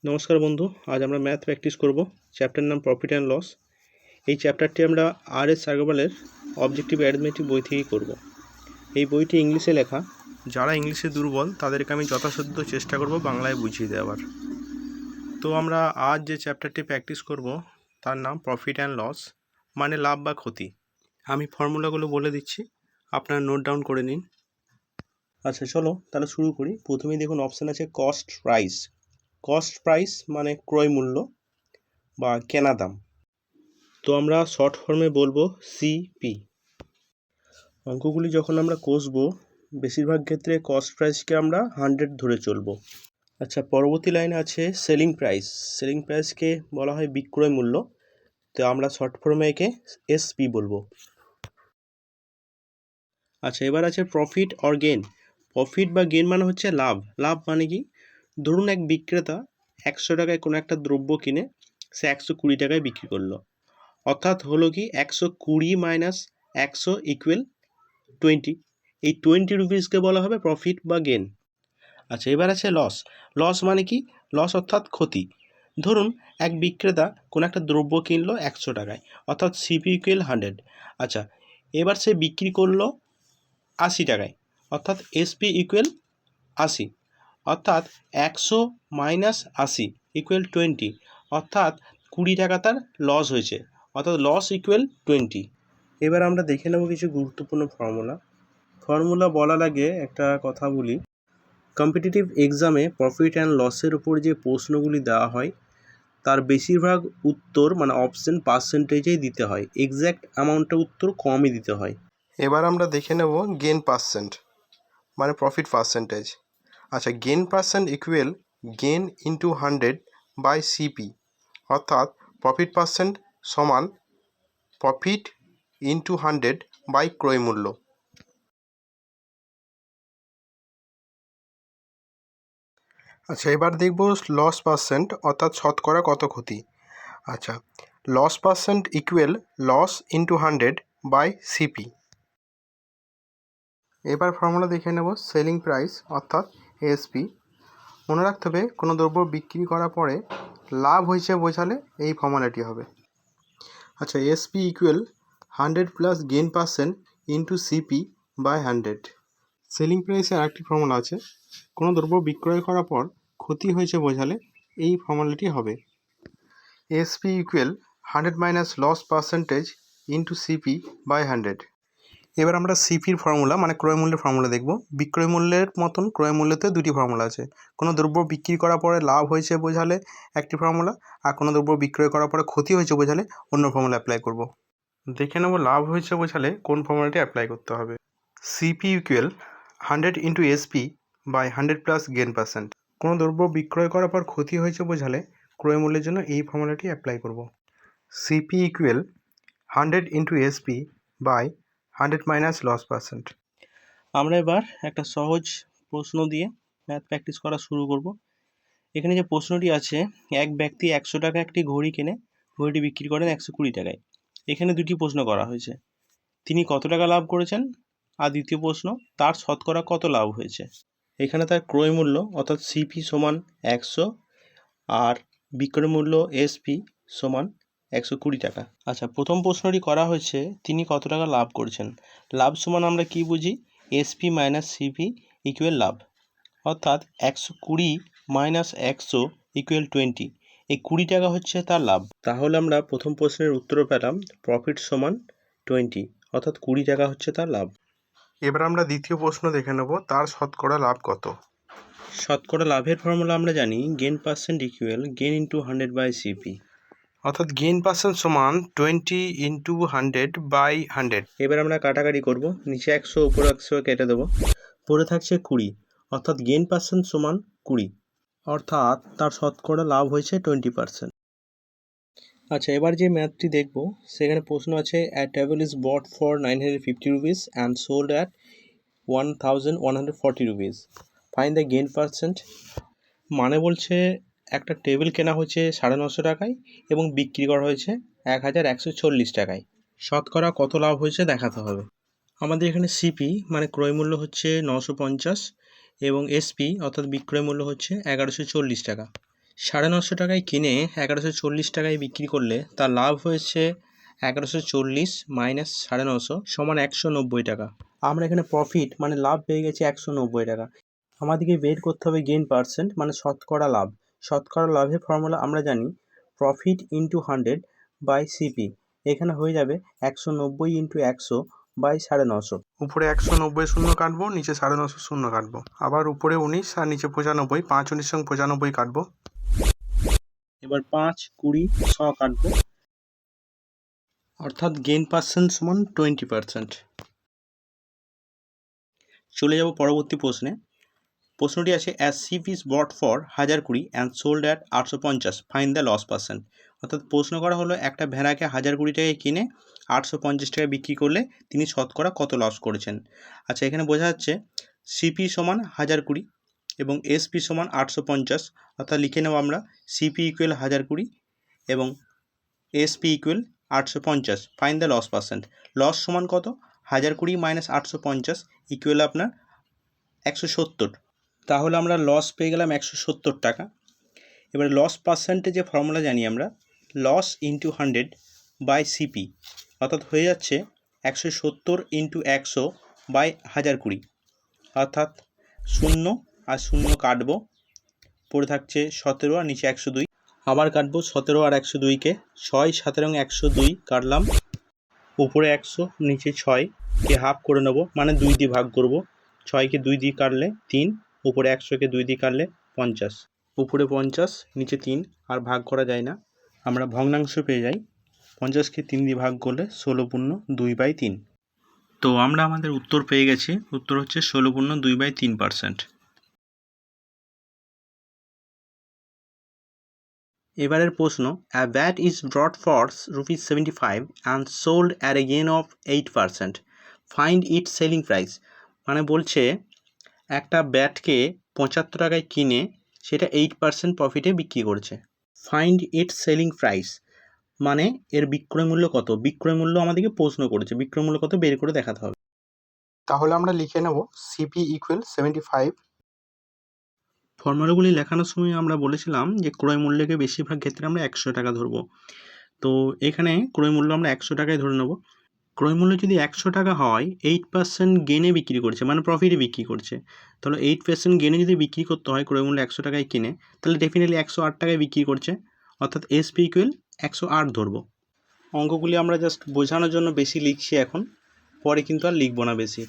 নমস্কার বন্ধু, আজ আমরা ম্যাথ প্র্যাকটিস করব। চ্যাপ্টার নাম প্রফিট অ্যান্ড লস। এই চ্যাপ্টারটি আমরা আর.এস. আগরওয়ালের অবজেক্টিভ অ্যারিথমেটিক বই থেকেই করব। এই বইটি ইংলিশে লেখা। যারা ইংলিশে দুর্বল তাদেরকে আমি যথাসাধ্য চেষ্টা করব বাংলায় বুঝিয়ে দেওয়ার। তো আমরা আজ যে চ্যাপ্টারটি প্র্যাকটিস করব তার নাম প্রফিট অ্যান্ড লস, মানে লাভ বা ক্ষতি। আমি ফর্মুলাগুলো বলে দিচ্ছি, আপনারা নোট ডাউন করে নিন। আচ্ছা চলো তাহলে শুরু করি। প্রথমেই দেখুন অপশান আছে কস্ট প্রাইস। কস্ট প্রাইস মানে ক্রয় মূল্য বা কেনা দাম। তো আমরা শর্ট ফর্মে বলবো সিপি। অঙ্কগুলি যখন আমরা কষবো বেশিরভাগ ক্ষেত্রে কস্ট প্রাইসকে আমরা 100 ধরে চলবো। আচ্ছা, পরবর্তী লাইনে আছে সেলিং প্রাইস। সেলিং প্রাইসকে বলা হয় বিক্রয় মূল্য, তো আমরা শর্ট ফর্মে একে এসপি বলবো। আচ্ছা, এবার আছে প্রফিট অর গেন। প্রফিট বা গেন মানে হচ্ছে লাভ। লাভ মানে কি, ধরুন এক বিক্রেতা 100 টাকায় কোনো একটা দ্রব্য কিনে সে 120 টাকায় বিক্রি করলো, অর্থাৎ হলো কি 120 মাইনাস 100 ইকুয়াল 20। এই 20 রুপিসকে বলা হবে প্রফিট বা গেন। আচ্ছা, এবার আছে লস। লস মানে কি, লস অর্থাৎ ক্ষতি। ধরুন এক বিক্রেতা কোনো একটা দ্রব্য কিনলো 100 টাকায়, অর্থাৎ সিপি ইকুয়াল 100। আচ্ছা, এবার সে বিক্রি করলো 80 টাকায়, অর্থাৎ এসপি ইকুয়াল 80, অর্থাৎ 100 মাইনাস 80 ইকুয়াল 20, অর্থাৎ 20 টাকা তার লস হয়েছে, অর্থাৎ লস ইকুয়াল 20। এবার আমরা দেখে নেব কিছু গুরুত্বপূর্ণ ফর্মুলা বলার আগে একটা কথা বলি। কম্পিটিটিভ এক্সামে প্রফিট অ্যান্ড লসের উপর যে প্রশ্নগুলি দেওয়া হয় তার বেশিরভাগ উত্তর মানে অপশন পার্সেন্টেজেই দিতে হয়, এক্স্যাক্ট অ্যামাউন্টটা উত্তর কমই দিতে হয়। এবার আমরা দেখে নেব গেন পার্সেন্ট মানে প্রফিট পার্সেন্টেজ। আচ্ছা, gain percent equal gain into 100 by CP, অর্থাৎ প্রফিট পার্সেন্ট সমান প্রফিট ইন্টু 100 বাই ক্রয় মূল্য। আচ্ছা, এবার দেখব লস পার্সেন্ট অর্থাৎ শতকরা কত ক্ষতি। আচ্ছা, loss percent equal loss into 100 by CP. এবার ফর্মুলা দেখে নেব সেলিং প্রাইস অর্থাৎ এএসপি। মনে রাখতে হবে কোনো দ্রব্য বিক্রি করার পরে লাভ হয়েছে বোঝালে এই ফর্মুলাটি হবে। আচ্ছা, SP equal 100 plus gain percent into CP by 100। Selling প্রাইসের আরেকটি ফর্মুলা আছে, কোনো দ্রব্য বিক্রয় করার পর ক্ষতি হয়েছে বোঝালে এই ফর্মুলাটি হবে। SP equal 100 minus loss percentage into CP by 100। এবার আমরা সিপির ফর্মুলা মানে ক্রয় মূল্যের ফর্মুলা দেখব। বিক্রয় মূল্যের মতন ক্রয় মূল্যতে দুটি ফর্মুলা আছে। কোনো দ্রব্য বিক্রি করার পরে লাভ হয়েছে বোঝালে একটি ফর্মুলা, আর কোনো দ্রব্য বিক্রয় করার পরে ক্ষতি হয়েছে বোঝালে অন্য ফর্মুলা অ্যাপ্লাই করব। দেখে নেব লাভ হয়েছে বোঝালে কোন ফর্মুলাটি অ্যাপ্লাই করতে হবে। CP equal 100 into SP by 100 plus gain percent. কোনো দ্রব্য বিক্রয় করার পর ক্ষতি হয়েছে বোঝালে ক্রয় মূল্যের জন্য এই ফর্মুলাটি অ্যাপ্লাই করব। CP equal 100 into SP by 100 minus loss percent. আমরা এবার একটা সহজ প্রশ্ন দিয়ে ম্যাথ প্র্যাকটিস করা শুরু করব। এখানে যে প্রশ্নটি আছে, এক ব্যক্তি 100 টাকা একটি ঘড়ি কিনে ঘড়িটি বিক্রি করেন 120 টাকায়। এখানে দুটি প্রশ্ন করা হয়েছে, তিনি কত টাকা লাভ করেছেন, আর দ্বিতীয় প্রশ্ন তার শতকরা কত লাভ হয়েছে। এখানে তার ক্রয় মূল্য অর্থাৎ সিপি সমান 100 আর বিক্রয় মূল্য এসপি সমান 120 টাকা। আচ্ছা, প্রথম প্রশ্নটি করা হয়েছে তিনি কত টাকা লাভ করেছেন। লাভ সমান আমরা কি বুঝি, এসপি মাইনাস সিপি ইকুয়াল লাভ, অর্থাৎ 120 মাইনাস 100 ইকুয়াল 20। এই 20 টাকা হচ্ছে তার লাভ। তাহলে আমরা প্রথম প্রশ্নের উত্তর পেলাম প্রফিট সমান 20, অর্থাৎ 20 টাকা হচ্ছে তার লাভ। এবার আমরা দ্বিতীয় প্রশ্ন দেখে নেব, তার শতকরা লাভ কত। শতকরা লাভের ফর্মুলা আমরা জানি, gain percent equal gain into 100 by CP, অর্থাৎ গেন পার্সেন্ট সমান 20 ইন্টু 100 বাই 100। এবার আমরা কাটাকাটি করব, নিচে 100 উপরে 100 কেটে দেবো, পড়ে থাকছে 20, অর্থাৎ গেন পার্সেন্ট সমান 20, অর্থাৎ তার শতকরা লাভ হয়েছে 20%। আচ্ছা, এবার যে ম্যাথটি দেখব সেখানে প্রশ্ন আছে, a table is bought for 950 rupees and sold at 1140 rupees, find the gain percent. মানে বলছে একটা টেবিল কেনা হয়েছে 950 টাকায় এবং বিক্রি করা হয়েছে 1140 টাকায়, শতকরা কত লাভ হয়েছে দেখাতে হবে। আমাদের এখানে সিপি মানে ক্রয় মূল্য হচ্ছে 950 এবং এসপি অর্থাৎ বিক্রয় মূল্য হচ্ছে 1140 টাকা। 950 টাকায় কিনে 1140 টাকায় বিক্রি করলে তার লাভ হয়েছে 1140 মাইনাস 950 সমান 190 টাকা। আমরা এখানে প্রফিট মানে লাভ পেয়ে গেছি 190 টাকা। আমাদেরকে বের করতে হবে গেইন পার্সেন্ট মানে শতকরা লাভ। শতকরা লাভের ফর্মুলা আমরা জানি প্রফিট ইন্টু 100 বাই সিপি। এখানে হয়ে যাবে 190 ইন্টু 100 বাই 950। উপরে 190 শূন্য কাটবো, নিচে 950 শূন্য কাটবো, আবার উপরে 19 আর নিচে 95, 5 19 সঙ্গে 95 কাটবো। এবার 5 20 100 কাটবো, অর্থাৎ গেইন পার্সেন্ট সমান 20%। চলে যাব পরবর্তী প্রশ্নে। প্রশ্নটি আছে as ship is bought for 1020 and sold at 850 find the loss percent. অর্থাৎ প্রশ্ন করা হলো একটা ভেড়াকে 1020 টাকায় কিনে 850 টাকায় বিক্রি করলে তিনি শতকরা কত লস করেছেন। আচ্ছা, এখানে বোঝা যাচ্ছে সিপি সমান 1020 এবং এসপি সমান 850, অর্থাৎ লিখে নেব আমরা সিপি ইকুয়াল 1020 এবং SP equal 850। Find the loss percent. Loss সমান কত? 1020 মাইনাস 850 ইকুয়াল আপনার 170। তাহলে আমরা লস পেয়ে গেলাম 170 টাকা। এবার লস পার্সেন্টের যে ফর্মুলা জানি আমরা লস ইন্টু 100 বাই সিপি, অর্থাৎ হয়ে যাচ্ছে 170 ইন্টু 100 বাই 1020, অর্থাৎ 0 আর 0 কাটবো, পড়ে থাকছে 17 আর নিচে 102। আবার কাটবো 17 আর 102কে, 6 17 102 কাটলাম, উপরে 100 নিচে 6কে হাফ করে নেব মানে 2 দিয়ে ভাগ করব। 6কে 2 দিয়ে কাটলে 3, উপরে 100কে 2 দিয়ে কাটলে 50, উপরে 50 নিচে 3, আর ভাগ করা যায় না, আমরা ভগ্নাংশ পেয়ে যাই। 50কে 3 দিয়ে ভাগ করলে 16/2/3। তো আমরা আমাদের উত্তর পেয়ে গেছি, উত্তর হচ্ছে 16/2/3%। এবারের প্রশ্ন, a bat is brought for ₹75 and sold at a gain of 8%. Find its selling price. মানে বলছে একটা ব্যাটকে 75 টাকায় কিনে সেটা 8% প্রফিটে বিক্রি করছে। ফাইন্ড ইটস সেলিং প্রাইস মানে এর বিক্রয় মূল্য কত। বিক্রয় মূল্য আমাদেরকে প্রশ্ন করেছে, বিক্রয় মূল্য কত বের করে দেখাতে হবে। তাহলে আমরা লিখে নেব সিপি ইকুয়াল 75। ফর্মুলাগুলি লেখানোর সময় আমরা বলেছিলাম যে ক্রয় মূল্যকে বেশিরভাগ ক্ষেত্রে আমরা 100 টাকা ধরবো। তো এখানে ক্রয় মূল্য আমরা 100 টাকায় ধরে নেব। ক্রয় মূল্য যদি 100 টাকা হয়, 8% গেনে বিক্রি করছে মানে প্রফিটে বিক্রি করছে। তাহলে 8% গেনে যদি বিক্রি করতে হয় ক্রয় মূল্য 100 টাকায় কিনে, তাহলে ডেফিনেটলি 108 টাকায় বিক্রি করছে, অর্থাৎ এসপি ইকুয়াল 108 ধরবো। অঙ্কগুলি আমরা জাস্ট বোঝানোর জন্য বেশি লিখছি এখন, পরে কিন্তু আর লিখবো না বেশি।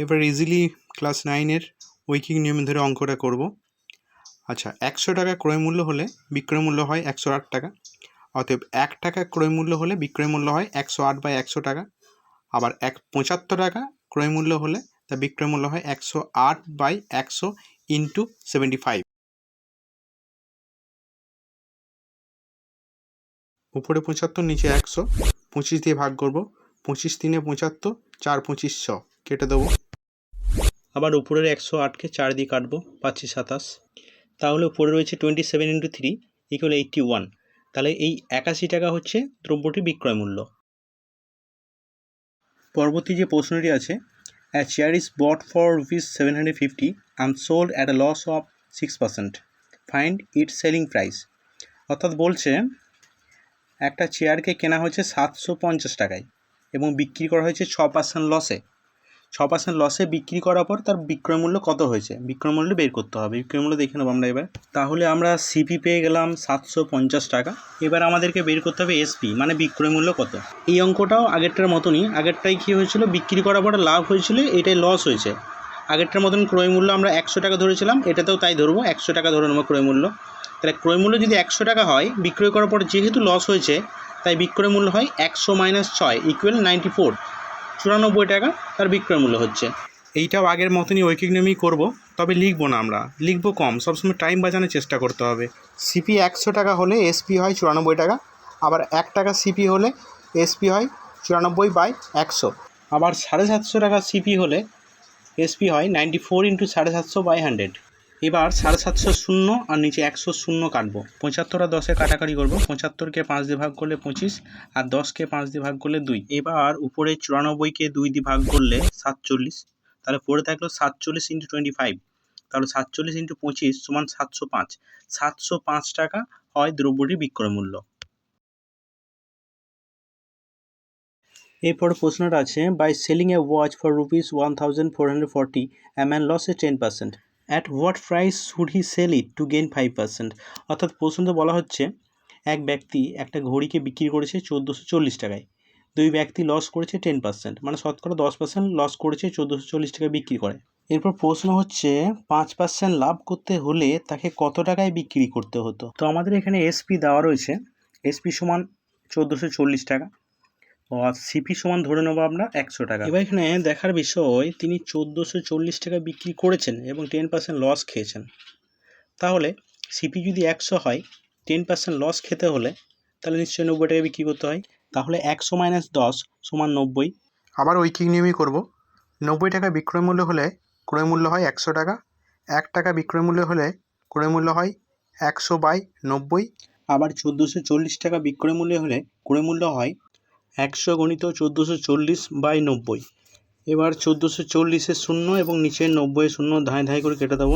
এবার ইজিলি ক্লাস 9-এর ঐকিক নিয়ম ধরে অঙ্কটা করব। আচ্ছা, 100 টাকা ক্রয় মূল্য হলে বিক্রয় মূল্য হয় 108 টাকা, অতএব 1 টাকা ক্রয় মূল্য হলে বিক্রয় মূল্য হয় 108/100 টাকা। আবার 75 টাকা ক্রয় মূল্য হলে তার বিক্রয় মূল্য হয় 108/100 ইন্টু 75। উপরে 75 নিচে 100, 25 দিয়ে ভাগ করব, 25 3 75, 4 25 100 কেটে দেবো। আবার উপরের 108কে 4 দিয়ে কাটবো, পাচ্ছি 27। তাহলে উপরে রয়েছে 27 ইন্টু 3 ইকুয়াল 81। তাহলে এই 81 টাকা হচ্ছে দ্রব্যটির বিক্রয় মূল্য। পরবর্তী যে প্রশ্নটি আছে, a chair is bought for ₹750 and sold at a loss of 6%. Find its selling price. অর্থাৎ বলছে একটা চেয়ারকে কেনা হয়েছে 750 টাকায় এবং বিক্রি করা হয়েছে 6% লসে। 6% লসে বিক্রি করার পর তার বিক্রয় মূল্য কত হয়েছে, বিক্রয় মূল্য বের করতে হবে। বিক্রয় মূল্য দেখে নেবো আমরা এবার। তাহলে আমরা সিপি পেয়ে গেলাম 750 টাকা। এবার আমাদেরকে বের করতে হবে এসপি মানে বিক্রয় মূল্য কত। এই অঙ্কটাও আগেরটার মতনই, আগেরটাই কী হয়েছিল, বিক্রি করার পরে লাভ হয়েছিল, এটাই লস হয়েছে। আগেরটার মতন ক্রয় মূল্য আমরা 100 টাকা ধরেছিলাম, এটাতেও তাই ধরবো, 100 টাকা ধরে নেবো ক্রয় মূল্য। তাহলে ক্রয় মূল্য যদি 100 টাকা হয়, বিক্রয় করার পর যেহেতু লস হয়েছে তাই বিক্রয় মূল্য হয় 100 - 6 ইকুয়াল 94, 94 টাকা তার বিক্রয় মূল্য হচ্ছে। এইটাও আগের মতনই ঐকিক নিয়মই করবো, তবে লিখবো না, আমরা লিখবো কম, সবসময় টাইম বাঁচানোর চেষ্টা করতে হবে। সিপি 100 টাকা হলে এসপি হয় 94 টাকা, আবার 1 টাকা সিপি হলে এসপি হয় 94/100, আবার 750 টাকা সিপি হলে এসপি হয় 94 × 750/100। এবার 750 শূন্য আর নিচে 100 শূন্য কাটবো। 75 আর 10 কাটাকাটি করবো। 75কে 5 দিয়ে ভাগ করলে 25 আর 10কে 5 দিয়ে ভাগ করলে 2। এবার উপরে 94কে 2 দিয়ে ভাগ করলে 47। তাহলে পড়ে থাকলো 47 × 25। তাহলে 47 × 25 সমান 705। 705 টাকা হয় দ্রব্যটির বিক্রয় মূল্য। এরপর প্রশ্নটা আছে, by selling a watch for ₹1440 a man loses 10%. At what price should he sell it to gain 5%? অর্থাৎ প্রশ্নতে বলা হচ্ছে এক ব্যক্তি একটা ঘড়িকে বিক্রি করেছে 1440 টাকায়, দুই ব্যক্তি লস করেছে 10%, মানে শতকরা 10% লস করেছে 1440 টাকায় বিক্রি করে। এরপর প্রশ্ন হচ্ছে 5% লাভ করতে হলে তাকে কত টাকায় বিক্রি করতে হতো। তো আমাদের এখানে এসপি দেওয়া রয়েছে, এসপি সমান 1440 টাকা, আর সিপি সমান ধরে নেবো আমরা 100 টাকা। এবার এখানে দেখার বিষয়, তিনি 1440 টাকা বিক্রি করেছেন এবং 10% লস খেয়েছেন। তাহলে সিপি যদি 100 হয়, 10% লস খেতে হলে তাহলে নিশ্চয়ই 90 টাকা বিক্রি করতে হয়। তাহলে 100 - 10 সমান 90। আবার ঐকিক নিয়মই করব। 90 টাকা বিক্রয় মূল্য হলে ক্রয় মূল্য হয় 100 টাকা। 1 টাকা বিক্রয় মূল্য হলে ক্রয় মূল্য হয় 100/90। আবার 1440 টাকা বিক্রয় মূল্য হলে ক্রয় মূল্য হয় 100 × 1440/90। এবার 1440-এর শূন্য এবং নিচের 90-এর শূন্য ধাঁই করে কেটে দেবো।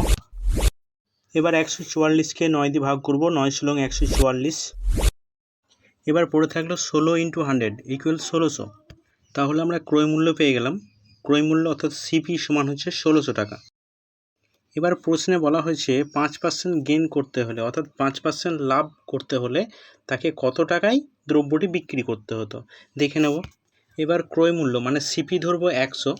এবার 144কে 9 দিয়ে ভাগ করব, 9 × 144। এবার পড়ে থাকলো 16 × 100 = 1600। তাহলে আমরা ক্রয় মূল্য পেয়ে গেলাম। ক্রয় মূল্য অর্থাৎ সিপি সমান হচ্ছে 1600 টাকা। এবার প্রশ্নে বলা হয়েছে 5% গেইন করতে হলে, অর্থাৎ 5% লাভ করতে হলে তাকে কত টাকায় দ্রব্যটি বিক্রি করতে হতো, দেখে নেব। এবার ক্রয় মূল্য মানে সিপি ধরবো 100,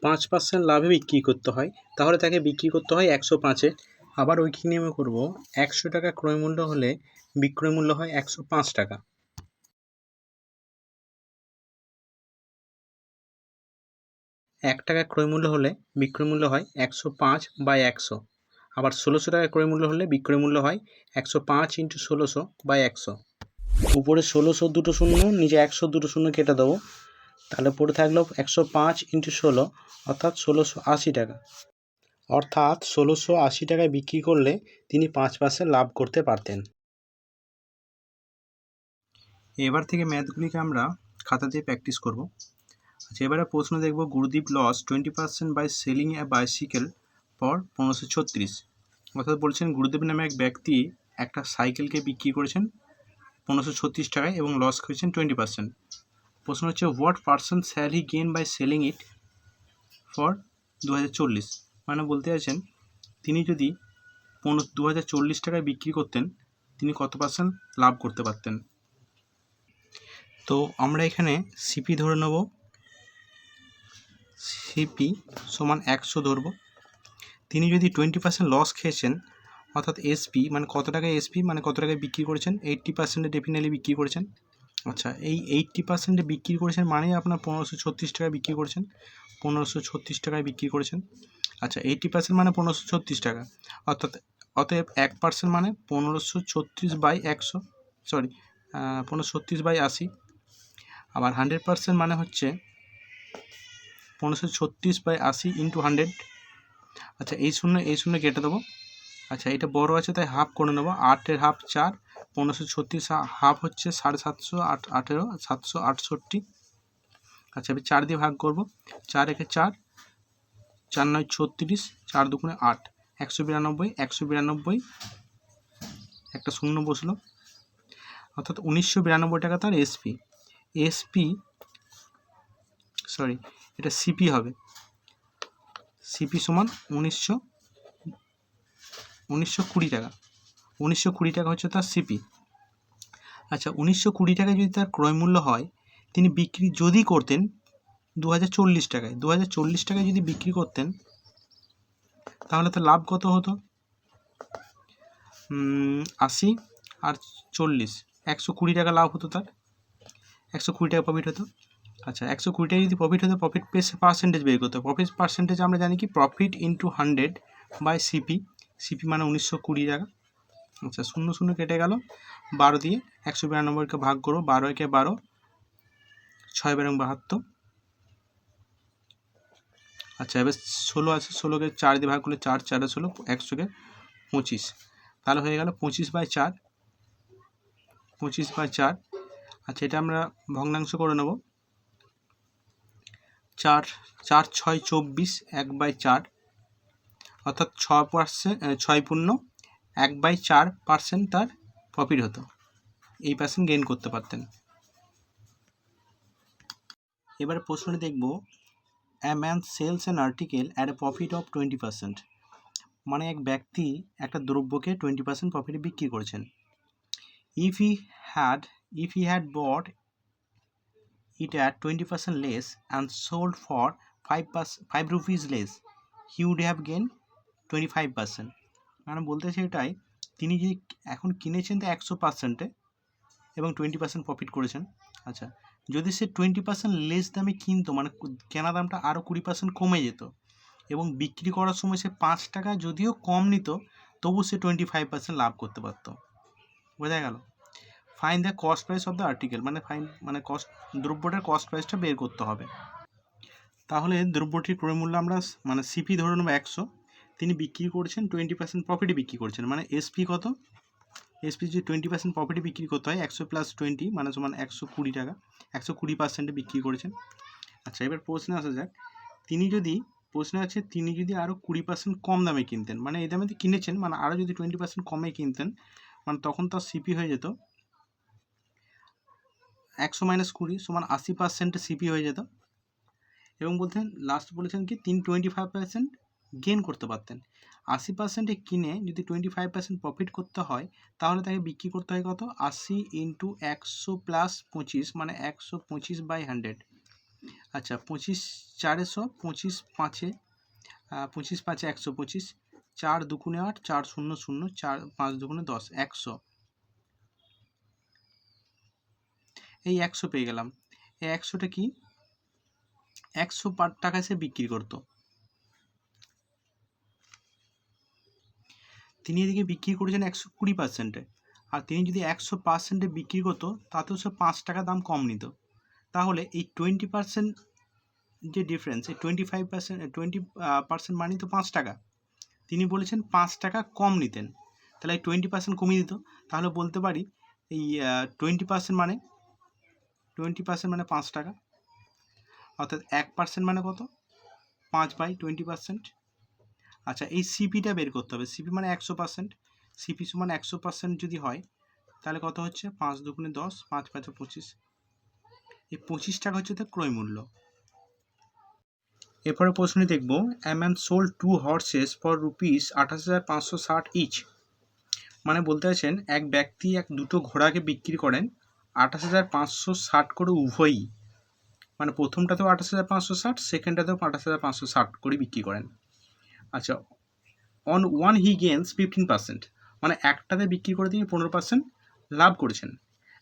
5% লাভে বিক্রি করতে হয়, তাহলে তাকে বিক্রি করতে হয় 105-এ। আবার ঐকিক নিয়মে করব, 100 টাকা ক্রয় মূল্য হলে বিক্রয় মূল্য হয় 105 টাকা। 1 টাকা ক্রয় মূল্য হলে বিক্রয় মূল্য হয় 105/100। আবার 1600 টাকা ক্রয় মূল্য হলে বিক্রয় মূল্য হয় 105 × 1600/100। উপরে 1600 দুটো শূন্য, নিচে 100 দুটো শূন্য কেটে দেবো। তাহলে পড়ে থাকলো 105 × 16 অর্থাৎ 1680 টাকা। অর্থাৎ 1680 টাকায় বিক্রি করলে তিনি 5% লাভ করতে পারতেন। এবার থেকে ম্যাথগুলিকে আমরা খাতা দিয়ে প্র্যাকটিস করব। আচ্ছা, এবারে প্রশ্ন দেখব, Gurdeep loss 20% by selling a bicycle for 1536। অর্থাৎ বলছেন গুরুদেব নামে এক ব্যক্তি একটা সাইকেলকে বিক্রি করেছেন 1536 টাকায় এবং লস করেছেন 20%। প্রশ্ন হচ্ছে what percent shall he gain by selling it for 2040। মানে বলতে চাইছেন তিনি যদি 2040 টাকায় বিক্রি করতেন তিনি কত পার্সেন্ট লাভ করতে পারতেন। তো আমরা এখানে সিপি ধরে নেব, সিপি সমান 100 ধরব। তিনি যদি 20% লস খেয়েছেন, অর্থাৎ এসপি মানে কত টাকায়, এসপি মানে কত টাকায় বিক্রি করেছেন, 80%-এ ডেফিনেটলি বিক্রি করেছেন। আচ্ছা, এই 80%-এ বিক্রি করেছেন মানেই আপনার 1536 টাকায় বিক্রি করেছেন, 1536 টাকায় বিক্রি করেছেন। আচ্ছা, 80% মানে 1536 টাকা, অতএব 1% মানে 1536/100, সরি 1536/80। আবার 100% মানে হচ্ছে 1536/80 × 100। আচ্ছা, এই শূন্য কেটে দেবো। আচ্ছা, এটা বড় আছে তাই হাফ করে নেবো। 8-এর হাফ 4, 1536 হাফ হচ্ছে 750, 18, 768। আচ্ছা, এবার 4 দিয়ে ভাগ করব। 4 একে 4, 4 9 36, 4 2 8, 192, 192 একটা শূন্য বসলো, অর্থাৎ 1992 টাকা তার এসপি, সরি এটা সিপি হবে। সিপি সমান 1920 টাকা। 1920 টাকা হচ্ছে তার সিপি। আচ্ছা, 1920 টাকায় যদি তার ক্রয় মূল্য হয়, তিনি বিক্রি যদি করতেন 2040 টাকায়, 2040 টাকায় যদি বিক্রি করতেন তাহলে তার লাভ কত হতো? 80 আর 40, 120 টাকা লাভ হতো তার, 120 টাকা প্রফিট হতো। আচ্ছা, 120 টাকা যদি প্রফিট হতো, প্রফিট পার্সেন্টেজ বের করতে হবে। প্রফিট পার্সেন্টেজ আমরা জানি কি, প্রফিট ইন্টু 100/সিপি। সিপি মানে 1920 টাকা। আচ্ছা, 0 কেটে গেল, 12 দিয়ে 192কে ভাগ করো, 12 একে 12, 6 12 72। আচ্ছা, এবার 16 আছে, 16কে 4 দিয়ে ভাগ করলে 4 4 16, 100কে 25, তাহলে হয়ে গেল 25/4। 25/4। আচ্ছা, এটা আমরা ভগ্নাংশ করে নেব। 4 4 6 24, 1/4, অর্থাৎ 6%, 1/4% তার প্রফিট হতো, এই পার্সেন্ট গেইন করতে পারতেন। এবার প্রশ্নটি দেখব, a man sells an article at a profit of 20%, মানে এক ব্যক্তি একটা দ্রব্যকে 20% প্রফিটে বিক্রি করেছেন। if he had bought it at 20% less and sold for 5 rupees less, he would have gained 25%। মানে বলতে চাই এটাই, তিনি যদি এখন কিনেছেন তো 100%-এ এবং 20% প্রফিট করেছেন। আচ্ছা, যদি সে 20% লেস দামে কিনতো, মানে কেনা দামটা আরও 20% কমে যেত এবং বিক্রি করার সময় সে 5 টাকা যদিও কম নিত, তবু সে 25% লাভ করতে পারত। বোঝা গেল? Fine the cost price of the article, মানে দ্রব্যটার কস্ট প্রাইসটা বের করতে হবে। তাহলে দ্রব্যটির ক্রয় মূল্য আমরা মানে সিপি ধরে নেব 100, তিনি বিক্রি করছেন 20% প্রফিটে বিক্রি করছেন, মানে এসপি কত? এসপি যদি 20% প্রফিটে বিক্রি করতে হয়, 100 + 20 মানে সমান 120 টাকা, 120%-এ বিক্রি করেছেন। আচ্ছা, এবার প্রশ্নে আসা যাক, প্রশ্ন আছে তিনি যদি আরও 20% কম দামে কিনতেন, মানে এই দামে কিনেছেন, মানে আরও যদি 20% কমে কিনতেন, মানে তখন তার সিপি হয়ে যেত 100 - 20 সমান 80%-এ সিপি হয়ে যেত। এবং লাস্ট বলেছেন কি তিনি 25% গেইন করতে পারতেন। 80%-এ কিনে যদি 25% প্রফিট করতে হয়, তাহলে তাকে বিক্রি করতে হয় কত? 80 × 100 + 25, মানে 125/100। আচ্ছা, 25 4 100, 25 5 125, 4 2 8, 4 0 0, 4 5 2 10, 100। এই 100 পেয়ে গেলাম। এই 100টা কি? 100 টাকায় সে বিক্রি করতো। তিনি এদিকে বিক্রি করেছেন 120%-এ, আর তিনি যদি 100%-এ বিক্রি করতো, তাতেও সে 5 টাকা দাম কম নিত। তাহলে এই 20% যে ডিফারেন্স, এই 20% মানে তো 5 টাকা, তিনি বলেছেন 5 টাকা কম নিতেন, তাহলে এই 20% কমিয়ে দিত। তাহলে বলতে পারি এই 20% মানে 5 টাকা, অর্থাৎ 1% মানে কত? 5/20%। আচ্ছা, এই সিপিটা বের করতে হবে। সিপি মানে 100%, সিপি সমান 100% যদি হয়, তাহলে কত হচ্ছে? 5 2 10, 5 5 25, এই 25 টাকা হচ্ছে তার ক্রয় মূল্য। এরপরে প্রশ্নটি দেখব, a man sold 2 horses for rupees 28,560 each, মানে বলতে আছেন এক ব্যক্তি দুটো ঘোড়াকে বিক্রি করেন 28,560 করে উভয়ই, মানে প্রথমটাতেও 28,560, সেকেন্ডটাতেও 28,560 করে বিক্রি করেন। আচ্ছা, অন ওয়ান হি গেইনস 15%, মানে একটাতে বিক্রি করে তিনি 15% লাভ করেছেন।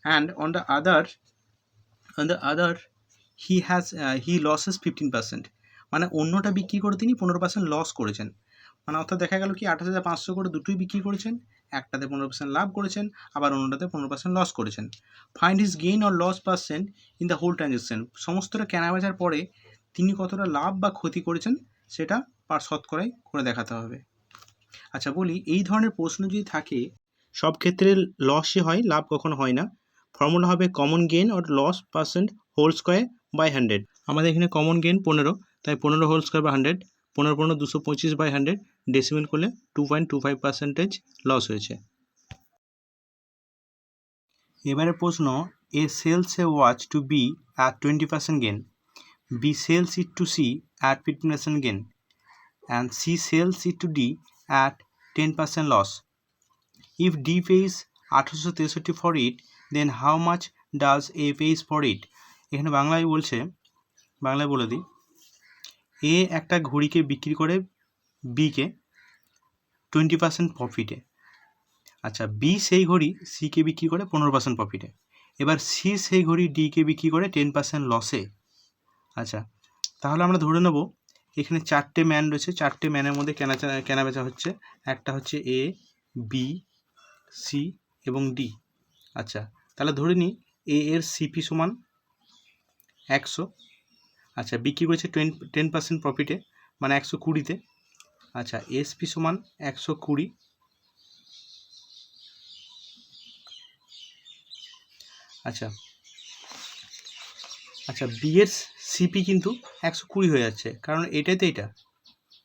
And on the other he losses 15%, মানে অন্যটা বিক্রি করে তিনি 15% লস করেছেন। মানে অর্থাৎ দেখা গেল কি 28,500 করে দুটোই বিক্রি করেছেন, একটাতে 15% লাভ করেছেন, আবার অন্যটাতে 15% লস করেছেন। Find his gain or loss percent in the whole transaction, সমস্তটা কেনাবেচার পরে তিনি কতটা লাভ বা ক্ষতি করেছেন সেটা শতকরাই করে দেখাতে হবে। আচ্ছা, বলি এই ধরনের প্রশ্ন যদি থাকে, সব ক্ষেত্রে লসই হয়, লাভ কখনো হয় না। ফর্মুলা হবে common gain or loss percent whole square by 100। আমাদের এখানে কমন গেইন 15, তাই 15 হোল স্কোয়ার বাই 100, 15 15 225/100, ডেসিমেল করলে 2.25% লস হয়েছে। এবারে প্রশ্ন, A sells a watch to B at 20% gain, B sells it to C at 15% gain, and C sells it to D at 10% loss. If D pays 1863 for it, then how much does A pays for it? এখানে বাংলায় বলে দিই, এ একটা ঘড়িকে বিক্রি করে বিকে 20% প্রফিটে। আচ্ছা, B সেই ঘড়ি সিকে বিক্রি করে 15% প্রফিটে। এবার সি সেই ঘড়ি ডিকে বিক্রি করে 10% লসে। আচ্ছা, তাহলে আমরা ধরে নেব এখানে 4টে ম্যান রয়েছে, 4টে ম্যানের মধ্যে কেনাবেচা হচ্ছে। একটা হচ্ছে এ, বি, সি এবং ডি। আচ্ছা, তাহলে ধরে নিই এ এর সিপি সমান 100। আচ্ছা, বিক্রি করেছে 10% প্রফিটে, মানে 120-তে। আচ্ছা এসপি সমান 120। আচ্ছা আচ্ছা বি এর সিপি কিন্তু 120 হয়ে যাচ্ছে, কারণ এটাই তো এটা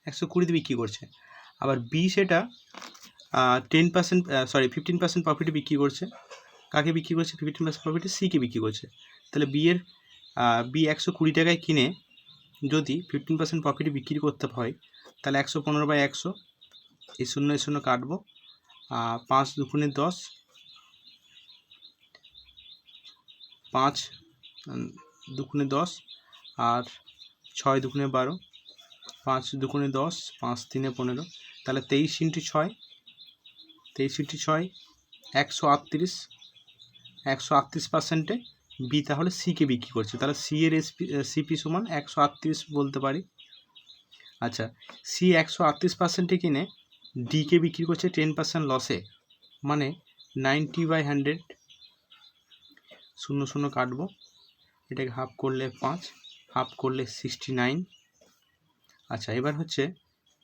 120-তে বিক্রি করছে। আবার বি সেটা 10% 15% প্রফিটে বিক্রি করছে। কাকে বিক্রি করছে? 15% প্রফিটে সিকে বিক্রি করছে। তাহলে বি 120 টাকায় কিনে যদি 15% প্রফিটে বিক্রি করতে হয়, তাহলে 115/100, এই শূন্য কাটবো, 5 দুগুণে 10, 5 দুগুণে 10, আর 6 দুগুণে 12, 5 দুগুণে 10, 5 3 15, তাহলে 23 × 6, 138, 138%-এ বি তাহলে সিকে বিক্রি করছে। তাহলে সি এর সিপি সমান 138 বলতে পারি। আচ্ছা সি 138%-এ কিনে ডিকে বিক্রি করছে 10% লসে, মানে 90/100, শূন্য কাটবো, এটাকে হাফ করলে 5, হাফ করলে 69। আচ্ছা এবার হচ্ছে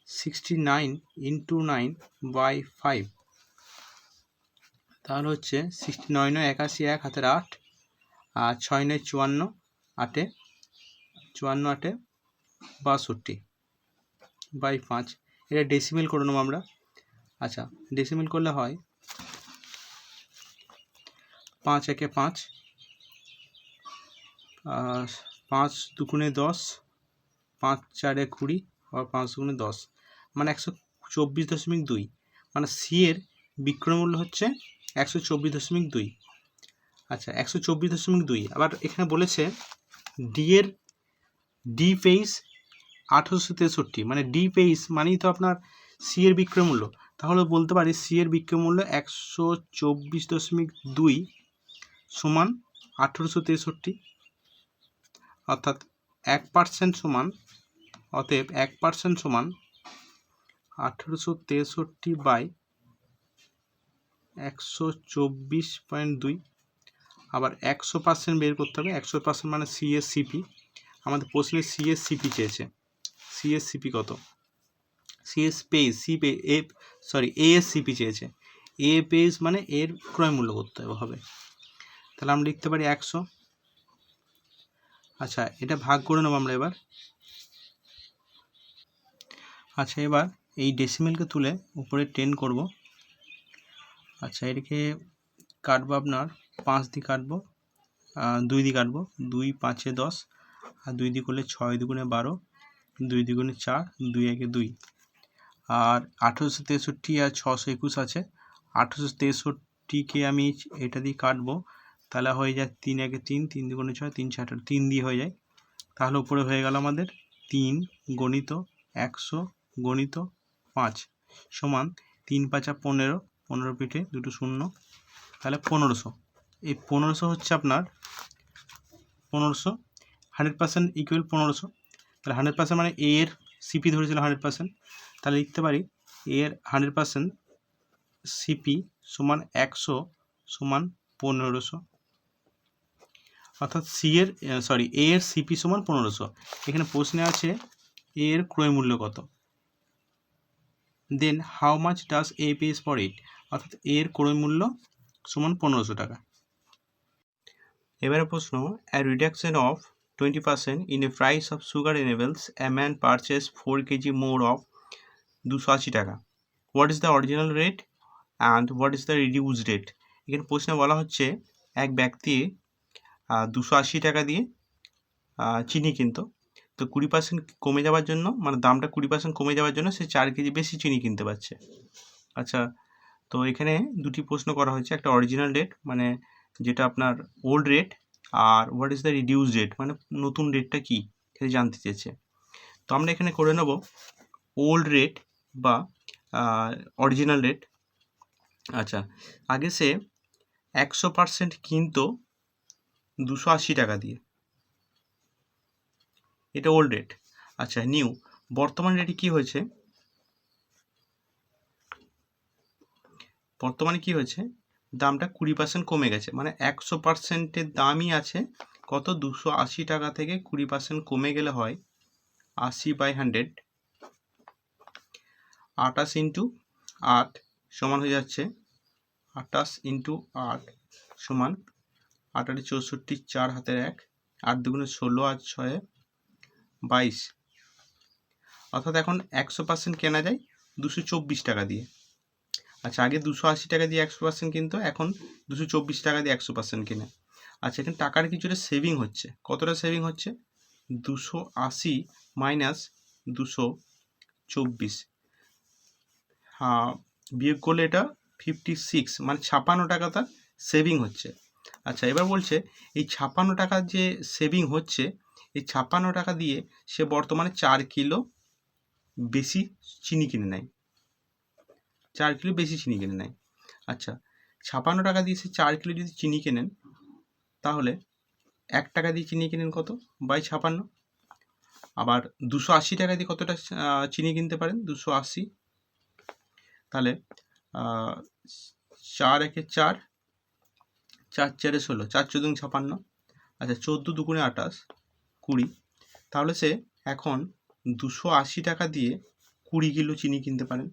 69 × 9/5, তাহলে হচ্ছে 69 9 81, 1 হাতের 8, আর 6 9 54, 8 8 62/5। এটা ডেসিমেল করে নেবো আমরা। আচ্ছা ডেসিমেল করলে হয় 5 1 5, 5 দুগুণে 10, 5 4 20, আর 5 দুগুণে 10, মানে 124.2, মানে সি এর বিক্রয় মূল্য হচ্ছে 124.2। আচ্ছা 124.2। আবার এখানে বলেছে ডি পেইস 1863, মানে ডি পেইস মানেই তো আপনার সি এর বিক্রয় মূল্য। তাহলে বলতে পারি সি এর বিক্রয় মূল্য 124.2 সমান 1863, অর্থাৎ 1% সমান, অতএব 1% সমান 1863/124.2। আবার 100% বের করতে হবে। 100% মানে সিএসসিপি। আমাদের প্রশ্নে সিএসসিপি চেয়েছে। সিএসসিপি কত? এএসসিপি চেয়েছে। এ পেজ মানে এর ক্রয় মূল্য করতে হবে। তাহলে আমরা লিখতে পারি 100। আচ্ছা এটা ভাগ করে নেব আমরা এবার। আচ্ছা এবার এই ডেসিমেলকে তুলে উপরে 10 করব। আচ্ছা এটাকে কাটবো আপনার 5 দিয়ে কাটবো, 2 দিয়ে কাটবো, 2 5 10, আর 2 দিয়ে করলে 6 দুগুণে 12, 2 দুগুণে 4, 2 1 2, আর 1863 আর 621 আছে। 1863-কে আমি এটা দিয়ে কাটবো, তাহলে হয়ে যায় 3 1 3, 3 দুগুণে 6, 3 6 3 দিয়ে হয়ে যায়। তাহলে উপরে হয়ে গেল আমাদের 3 গণিত 100 গণিত 5 সমান 3 5 15, 15 পিঠে দুটো শূন্য, তাহলে 1500। এই 1500 হচ্ছে আপনার 1500, 100% ইকুয়াল 1500। তাহলে 100% মানে এ এর সিপি ধরেছিল 100%, তাহলে লিখতে পারি এ এর 100% সিপি সমান 100 সমান 1500, অর্থাৎ এ এর সিপি সমান 1500। এখানে প্রশ্নে আছে এ এর ক্রয় মূল্য কত, then how much does a pays for it, অর্থাৎ এ এর ক্রয় মূল্য সমান 1500 টাকা। এবারে প্রশ্ন, a reduction of 20% in a price of sugar enables a man purchase 4 kg more of 280 টাকা. What is the original rate and what is the reduced rate? এখানে প্রশ্নে বলা হচ্ছে এক ব্যক্তি 280 টাকা দিয়ে চিনি কিনতো, তো 20% কমে যাওয়ার জন্য, মানে দামটা 20% কমে যাওয়ার জন্য সে 4 কেজি বেশি চিনি কিনতে পারছে। আচ্ছা তো এখানে দুটি প্রশ্ন করা হয়েছে, একটা অরিজিনাল রেট মানে যেটা আপনার ওল্ড রেট, আর what is the reduce rate মানে নতুন রেটটা কী সেটা জানতে চেয়েছে। তো আমরা এখানে করে নেব ওল্ড রেট বা অরিজিনাল রেট। আচ্ছা আগে সে 100% কিনতো 280 টাকা দিয়ে, এটা ওল্ড রেট। আচ্ছা নিউ বর্তমান রেটে কী হয়েছে, বর্তমানে কি হয়েছে দামটা 20% কমে গেছে, মানে 100%-এর দামই আছে কত 280 টাকা থেকে 20% কমে গেলে হয় 80/100, 28 ইন্টু 8 সমান হয়ে যাচ্ছে 28 ইন্টু 8 সমান 8 8 64, 4 হাতের 1, 8 দুগুণে 16 আর 6 22। অর্থাৎ এখন 100% কেনা যায় 224 টাকা দিয়ে। আচ্ছা, আগে 280 টাকা দিয়ে 100% কিনতো, এখন 224 টাকা দিয়ে 100% কিনে। আচ্ছা, এখানে টাকার কিছুটা সেভিং হচ্ছে। কতটা সেভিং হচ্ছে? 280 মাইনাস 224, বিয়োগ করলে এটা 56, মানে 56 টাকা তার সেভিং হচ্ছে। আচ্ছা, এবার বলছে এই 56 টাকার যে সেভিং হচ্ছে, এই 56 টাকা দিয়ে সে বর্তমানে 4 কিলো বেশি চিনি কিনে নেয়। 4 কিলো বেশি চিনি কিনে নেয়। আচ্ছা, 56 টাকা দিয়ে সে 4 কিলো যদি চিনি কেনেন, তাহলে 1 টাকা দিয়ে চিনি কিনেন কত? বাই 56। আবার 280 টাকা দিয়ে কতটা চিনি কিনতে পারেন? 280। তাহলে 4 একে 4, 4 4 16, 4 14 56। আচ্ছা, 14 দুগুণে 28, 20। তাহলে সে এখন 280 টাকা দিয়ে 20 কিলো চিনি কিনতে পারেন।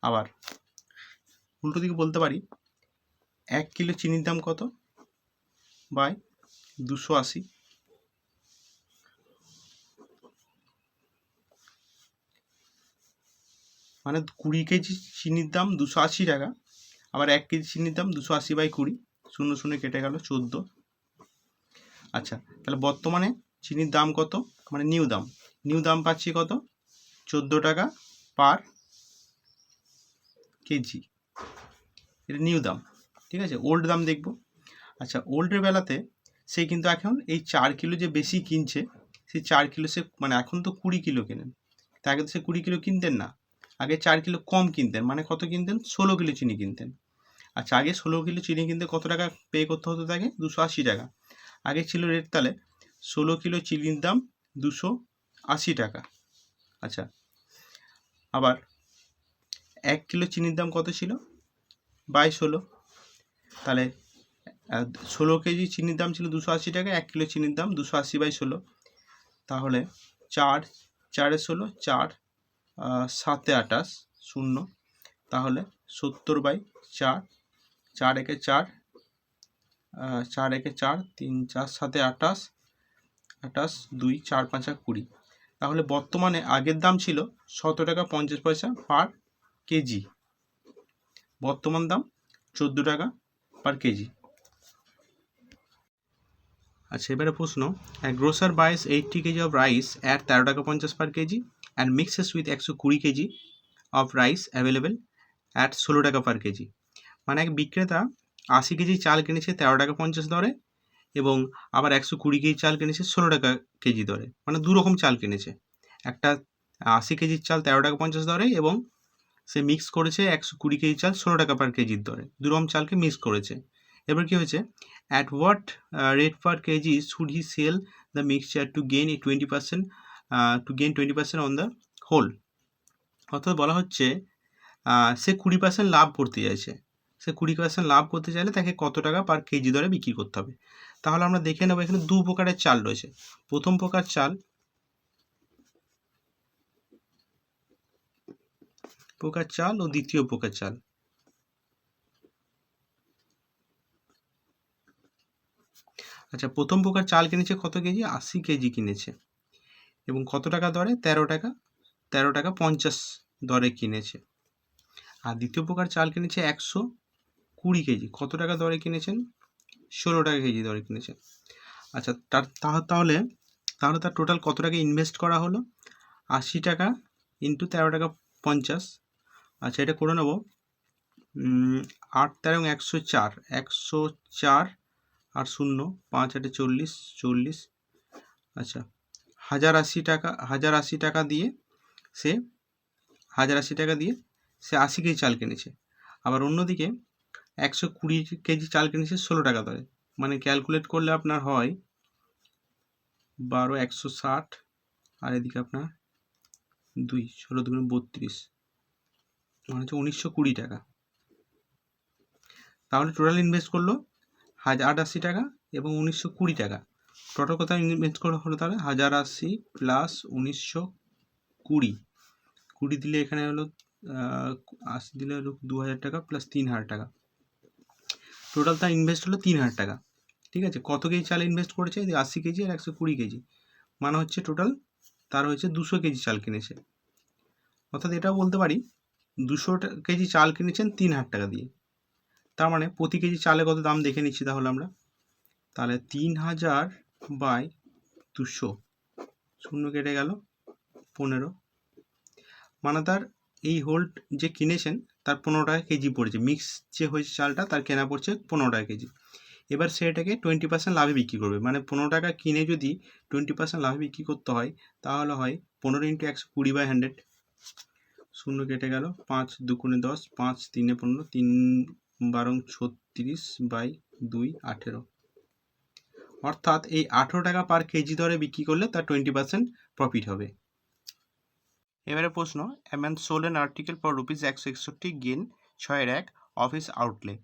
আবার উল্টো দিকে বলতে পারি 1 কিলো চিনির দাম কত? বাই 280। মানে 20 কেজি চিনির দাম 280 টাকা। আবার 1 কেজি চিনির দাম 280 বাই 20, 0 0 কেটে গেল 14। আচ্ছা, তাহলে বর্তমানে চিনির দাম কত? মানে নিউ দাম পাচ্ছি কত? 14 টাকা পার কেজি। এটা নিউ দাম, ঠিক আছে। ওল্ড দাম দেখব। আচ্ছা, ওল্ডের বেলাতে সে কিন্তু এখন এই 4 কিলো যে বেশি কিনছে, সেই 4 কিলো সে, মানে এখন তো 20 কিলো কেনেন, তা আগে তো সে 20 কিলো কিনতেন না, আগে 4 কিলো কম কিনতেন। মানে কত কিনতেন? 16 কিলো চিনি কিনতেন। আচ্ছা, আগে 16 কিলো চিনি কিনতে কত টাকা পে করতে হতো তাকে? 280 টাকা। আগে ছিল রেট, তাহলে 16 কিলো চিনির দাম 280 টাকা। আচ্ছা, আবার 1 কিলো চিনির দাম কত ছিল? বাই 16। তাহলে 16 কেজি চিনির দাম ছিল 280 টাকা, 1 কিলো চিনির দাম 280 বাই 16। তাহলে 4 4 16, 4 7 28, 0। তাহলে 70 বাই 4, 4 একে 4, 4 একে 4, 3 4 7 28, 28 2 4 5 20। তাহলে বর্তমানে আগের দাম ছিল 17 টাকা 50 পয়সা পার কেজি, বর্তমান দাম 14 টাকা পার কেজি। আচ্ছা, এবারে প্রশ্ন, grocer buys 80 kg of rice at 13 টাকা 50 per kg and mixes with 120 kg of rice available at 16 টাকা পার কেজি। মানে এক বিক্রেতা 80 কেজি চাল কিনেছে 13 টাকা 50 দরে, এবং আবার 120 কেজি চাল কিনেছে 16 টাকা কেজি দরে। মানে দু রকম চাল কিনেছে, একটা 80 কেজির চাল 13 টাকা 50 দরে, এবং সে মিক্স করেছে 120 কেজি চাল 16 টাকা পার কেজির দরে। দু রকম চালকে মিক্স করেছে। এবার কি হয়েছে? At what rate per kg should he sell the mixture to gain 20% on the whole? অর্থাৎ বলা হচ্ছে সে 20% লাভ করতে চাইছে। সে 20% লাভ করতে চাইলে তাকে কত টাকা পার কেজি দরে বিক্রি করতে হবে? তাহলে আমরা দেখে নেব, এখানে দু প্রকারের চাল রয়েছে। প্রথম প্রকার চাল ও দ্বিতীয় প্রকার চাল। আচ্ছা, প্রথম প্রকার চাল কিনেছে কত কেজি? 80 কেজি কিনেছে, এবং কত টাকা দরে? 13 টাকা 50 দরে কিনেছে। আর দ্বিতীয় প্রকার চাল কিনেছে 120 কেজি, কত টাকা দরে কিনেছেন? 16 টাকা কেজি দরে কিনেছেন। আচ্ছা, তাহলে তার টোটাল কত টাকা ইনভেস্ট করা হলো? 80 টাকা ইন্টু 13 টাকা 50। আচ্ছা, এটা করে নেব। 8 13 104, 104 আর 0 5 8 40। আচ্ছা, 1080 টাকা দিয়ে সে 80 কেজি চাল কিনেছে। আবার অন্যদিকে 120 কেজি চাল কিনেছে 16 টাকা দরে। মানে ক্যালকুলেট করলে আপনার হয় 12 160, আর এদিকে আপনার 2 16 2 32, মানে হচ্ছে 1920 টাকা। তাহলে টোটাল ইনভেস্ট করলো 1080 টাকা এবং 1920 টাকা। টোটাল কত ইনভেস্ট করা হলো? তাহলে 1080 প্লাস 1920 20 দিলে এখানে হলো 80 দিলে হলো 2000 টাকা প্লাস 3000 টাকা, টোটাল তার ইনভেস্ট হলো 3000 টাকা। ঠিক আছে, কত কেজি চাল ইনভেস্ট করেছে? 80 কেজি আর 120 কেজি, মানে হচ্ছে টোটাল তার হচ্ছে 200 কেজি চাল কিনেছে। অর্থাৎ এটাও বলতে পারি 200 কেজি চাল কিনেছেন 3000 টাকা দিয়ে। তার মানে প্রতি কেজি চালে কত দাম দেখে নিচ্ছি তাহলে আমরা। তাহলে 3000 বাই 200, শূন্য কেটে গেল 15, মানে তার এই হোল্ড যে কিনেছেন তার 15 টাকা কেজি পড়েছে, মিক্স যে হয়েছে চালটা তার কেনা পড়ছে 15 টাকা কেজি। এবার সে এটাকে 20% লাভে বিক্রি করবে, মানে 15 টাকা কিনে যদি 20% লাভে বিক্রি করতে হয় তাহলে হয় 15 × 120 বাই 100, শূন্য কেটে গেল, 5 2 × 10, 5 3 15, 3 12 36 বাই 2 18, অর্থাৎ এই 18 টাকা পার কেজি দরে বিক্রি করলে তার 20% প্রফিট হবে। এবারে প্রশ্ন, a man sold an article for ₹161 gain 6/1 of his outlay,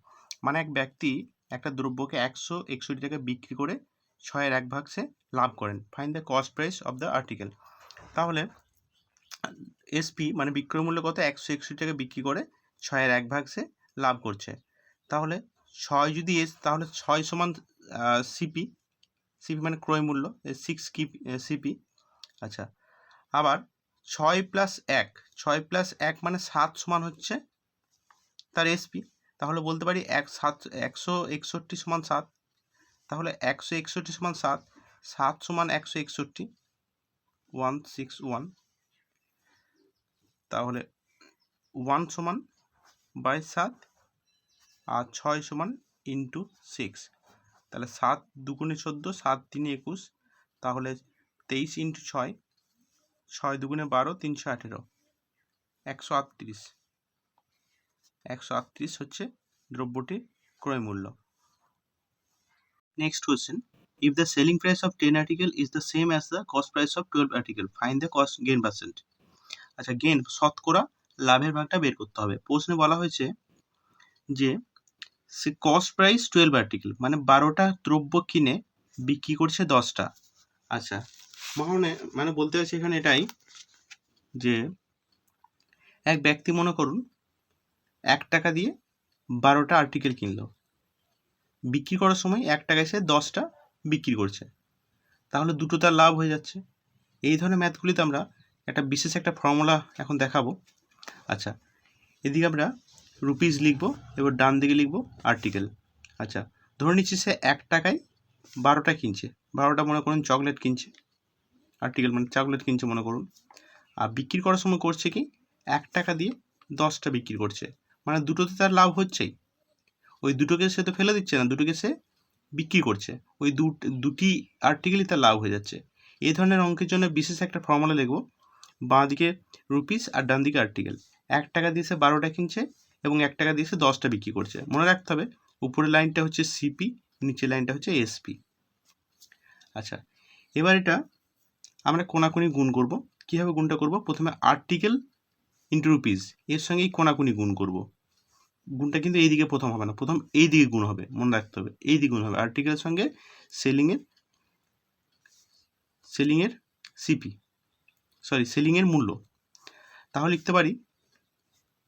মানে এক ব্যক্তি একটা দ্রব্যকে 161 টাকা বিক্রি করে 6/1 ভাগ সে লাভ করেন। Find the cost price of the article. তাহলে এসপি মানে বিক্রয় মূল্য কত? 161 টাকা বিক্রি করে 6/1 ভাগ সে লাভ করছে। তাহলে 6 যদি এস, তাহলে 6 সমান সিপি, সিপি মানে ক্রয় মূল্য, 6 কি সিপি। আচ্ছা, আবার 6 + 1, 6 + 1 মানে 7 সমান হচ্ছে তার এসপি। তাহলে বলতে পারি 161 সমান 7, তাহলে 161 সমান 7, 7 সমান 161, 161, তাহলে 1 সমান বাই 7 আর 6 সমান ইন্টু 6, তাহলে 7 2 × 14, 7 3 21, তাহলে 23 × 6, 6 2 × 12, 318, 138, 138 হচ্ছে দ্রব্যটির ক্রয় মূল্য। Next question, if the selling price of 10 article is the same as the cost price of 12 article, find the cost gain percent. আচ্ছা, গেন শতকরা লাভের ভাগটা বের করতে হবে। প্রশ্নে বলা হয়েছে যে সে কস্ট প্রাইস 12 আর্টিকেল, মানে 12টা দ্রব্য কিনে বিক্রি করছে 10টা। আচ্ছা, মানে বলতে হচ্ছে এখানে এটাই যে এক ব্যক্তি মনে করুন 1 টাকা দিয়ে 12টা আর্টিকেল কিনলো, বিক্রি করার সময় 1 টাকায় সে 10টা বিক্রি করছে, তাহলে দুটো তার লাভ হয়ে যাচ্ছে। এই ধরনের ম্যাথগুলিতে আমরা বিশেষ একটা ফর্মুলা এখন দেখাবো। আচ্ছা, এদিকে আমরা রুপিস লিখবো, এবার ডান দিকে লিখবো আর্টিকেল। আচ্ছা, ধরে নিচ্ছি সে 1 টাকায় 12টা কিনছে, 12টা মনে করুন চকলেট কিনছে, আর্টিকেল মানে চকলেট কিনছে মনে করুন, আর বিক্রি করার সময় করছে কি 1 টাকা দিয়ে 10টা বিক্রি করছে, মানে দুটোতে তার লাভ হচ্ছেই। ওই দুটোকে সে তো ফেলে দিচ্ছে না, দুটোকে সে বিক্রি করছে, ওই দুটি আর্টিকেলই তার লাভ হয়ে যাচ্ছে। এই ধরনের অঙ্কের জন্য বিশেষ একটা ফর্মুলা লিখবো, বাঁ দিকে রুপিস আর ডান দিকে আর্টিকেল। 1 টাকা দিয়ে সে 12টা কিনছে এবং 1 টাকা দিয়ে সে 10টা বিক্রি করছে। মনে রাখতে হবে উপরের লাইনটা হচ্ছে সিপি, নিচের লাইনটা হচ্ছে এসপি। আচ্ছা, এবার এটা আমরা কোনাকুনি গুণ করব। কীভাবে গুণটা করব? প্রথমে আর্টিকেল ইন্টু রুপিস, এর সঙ্গেই কোনাকুনি গুণ করব। গুণটা কিন্তু এই দিকে প্রথম হবে না, প্রথম এই দিকে গুণ হবে, মনে রাখতে হবে এই দিকে গুণ হবে, আর্টিকেলের সঙ্গে সেলিংয়ের সিপি, সেলিংয়ের মূল্য। তাহলে লিখতে পারি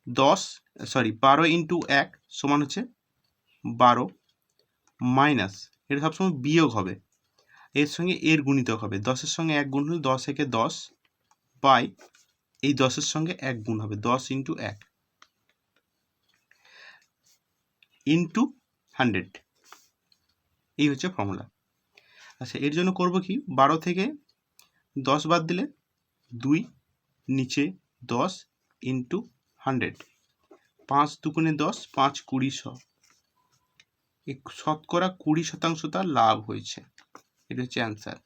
12 ইন্টু 1 সমান হচ্ছে 12 মাইনাস, এটা সবসময় বিয়োগ হবে, এর সঙ্গে এর গুণিতক হবে, 10-এর সঙ্গে 1 গুণ হলে 10 একে 10 বাই এই 10-এর সঙ্গে 1 গুণ হবে, 10 ইন্টু 1 ইন্টু 100, এই হচ্ছে ফর্মুলা। আচ্ছা, এর জন্য করব কি, 12 থেকে 10 বাদ দিলে 2, নিচে 10 ইন্টু 100, 5 2 × 10, 5 20, শতকরা 20% তার লাভ হয়েছে। এটা হচ্ছে অ্যান্সার।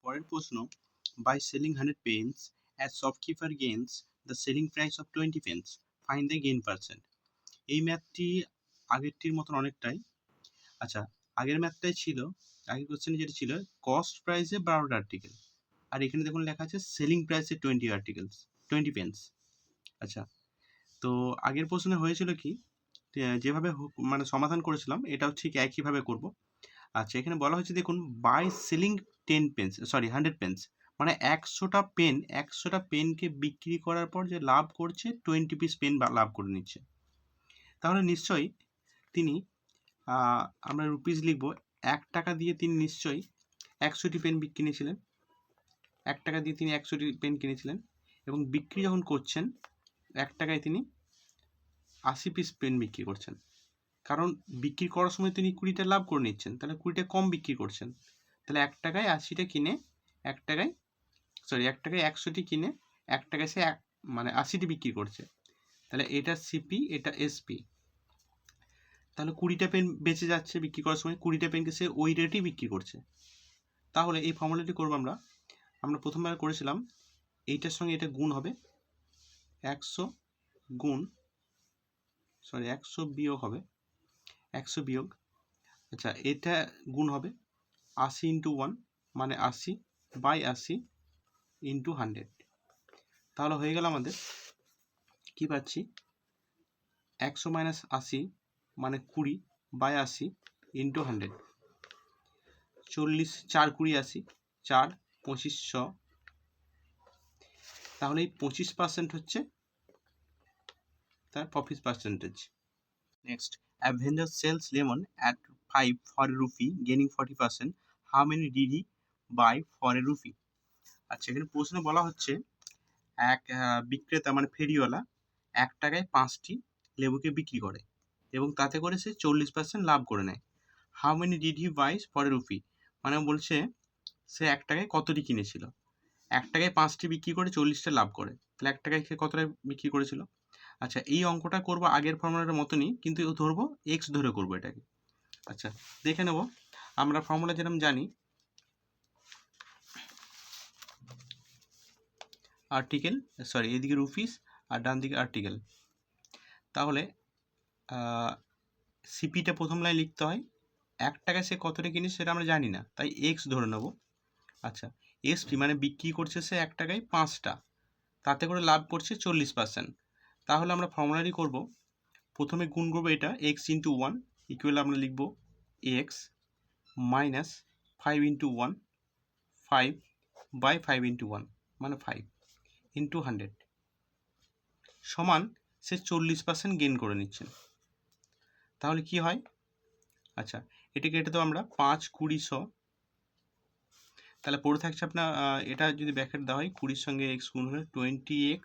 পরের প্রশ্ন, by selling 100 pence as shopkeeper gains the selling price of 20 pence, find the gain percent. এই ম্যাথটি আগেরটির মতন অনেকটাই। আচ্ছা, আগের ম্যাথটাই ছিল, আগের কোশ্চেনে যেটা ছিল কস্ট প্রাইসে 12টা আর্টিকেল, আর এখানে দেখুন লেখা আছে সেলিং প্রাইসে 20 পেন্স। আচ্ছা, তো আগের প্রশ্নে হয়েছিল কি, যেভাবে মানে সমাধান করেছিলাম এটাও ঠিক একইভাবে করব। আচ্ছা, এখানে বলা হয়েছে দেখুন বাই সেলিং 100 পেন্স, মানে 100টা পেনকে বিক্রি করার পর যে লাভ করছে 20 পিস পেন লাভ করে নিচ্ছে। তাহলে নিশ্চয়ই তিনি আমরা রুপিস লিখব, 1 টাকা দিয়ে তিনি নিশ্চয়ই 100টি পেন কিনেছিলেন। 1 টাকা দিয়ে তিনি 100টি পেন কিনেছিলেন এবং বিক্রি যখন করছেন 1 টাকায় তিনি 80 পিস পেন বিক্রি করছেন। কারণ বিক্রি করার সময় তিনি 20টা লাভ করে নিচ্ছেন, তাহলে 20টা কম বিক্রি করছেন। তাহলে 1 টাকায় 80টা কিনে 1 টাকায় 100টি কিনে 1 টাকায় সে মানে 80টি বিক্রি করছে। তাহলে এটা সিপি, এটা এসপি। তাহলে 20টা পেন বেঁচে যাচ্ছে বিক্রি করার সময়, 20টা পেনকে সে ওই রেটেই বিক্রি করছে। তাহলে এই ফর্মুলাটি করবো আমরা প্রথমবার করেছিলাম, এইটার সঙ্গে এটা গুণ হবে 100 বিয়োগ হবে 100 বিয়োগ, আচ্ছা এটা গুণ হবে 80 ইন্টু 1 মানে 80 বাই 80 ইন্টু 100। তাহলে হয়ে গেল আমাদের কি পাচ্ছি, 100 মাইনাস 80 মানে 20 বাই 80 ইন্টু 100। 40 4 20 80 4 2500। তাহলে এই 25% হচ্ছে তার profit percentage. Next, a vendor sells lemon at 5 for a rupee gaining 40%. How many did he buy for a rupee? আচ্ছা, এখানে প্রশ্ন বলা হচ্ছে এক বিক্রেতা মানে ফেরিওয়ালা 1 টাকায় 5টি লেবুকে বিক্রি করে এবং তাতে করে সে 40% লাভ করে নেয়। How many did he buys for a rupee, মানে বলছে সে 1 টাকায় কতটি কিনেছিল। 1 টাকায় 5টি বিক্রি করে 40টা লাভ করে, তাহলে 1 টাকায় সে কতটা বিক্রি করেছিল। আচ্ছা, এই অঙ্কটা করবো আগের ফর্মুলাটার মতনই, কিন্তু ধরবো এক্স ধরে করবো এটাকে। আচ্ছা দেখে নেব, আমরা ফর্মুলা যেরকম জানি, আর্টিকেল এদিকে রুপিস আর ডান দিকে আর্টিকেল। তাহলে সিপিটা প্রথম লাইন লিখতে হয়, 1 টাকায় সে কতটা কিনেছে সেটা আমরা জানি না, তাই এক্স ধরে নেব। আচ্ছা, এসপি মানে বিক্রি করছে সে 1 টাকায় 5টা, তাতে করে লাভ করছে 40%। তাহলে আমরা ফর্মুলাটি করব, প্রথমে গুণ করবো এটা এক্স ইন্টু 1 ইকুয়াল আমরা লিখব x minus 5 into 1 5 by 5 into 1 মানে 5 ইন্টু 100 সমান সে 40% গেইন করে নিচ্ছেন। তাহলে কি হয়, আচ্ছা এটাকে এটা তো আমরা 5 20 100, তাহলে পড়ে থাকছে আপনার এটা যদি ব্র্যাকেট দেওয়া হয় 20 সঙ্গে এক্স গুণ হলে 20x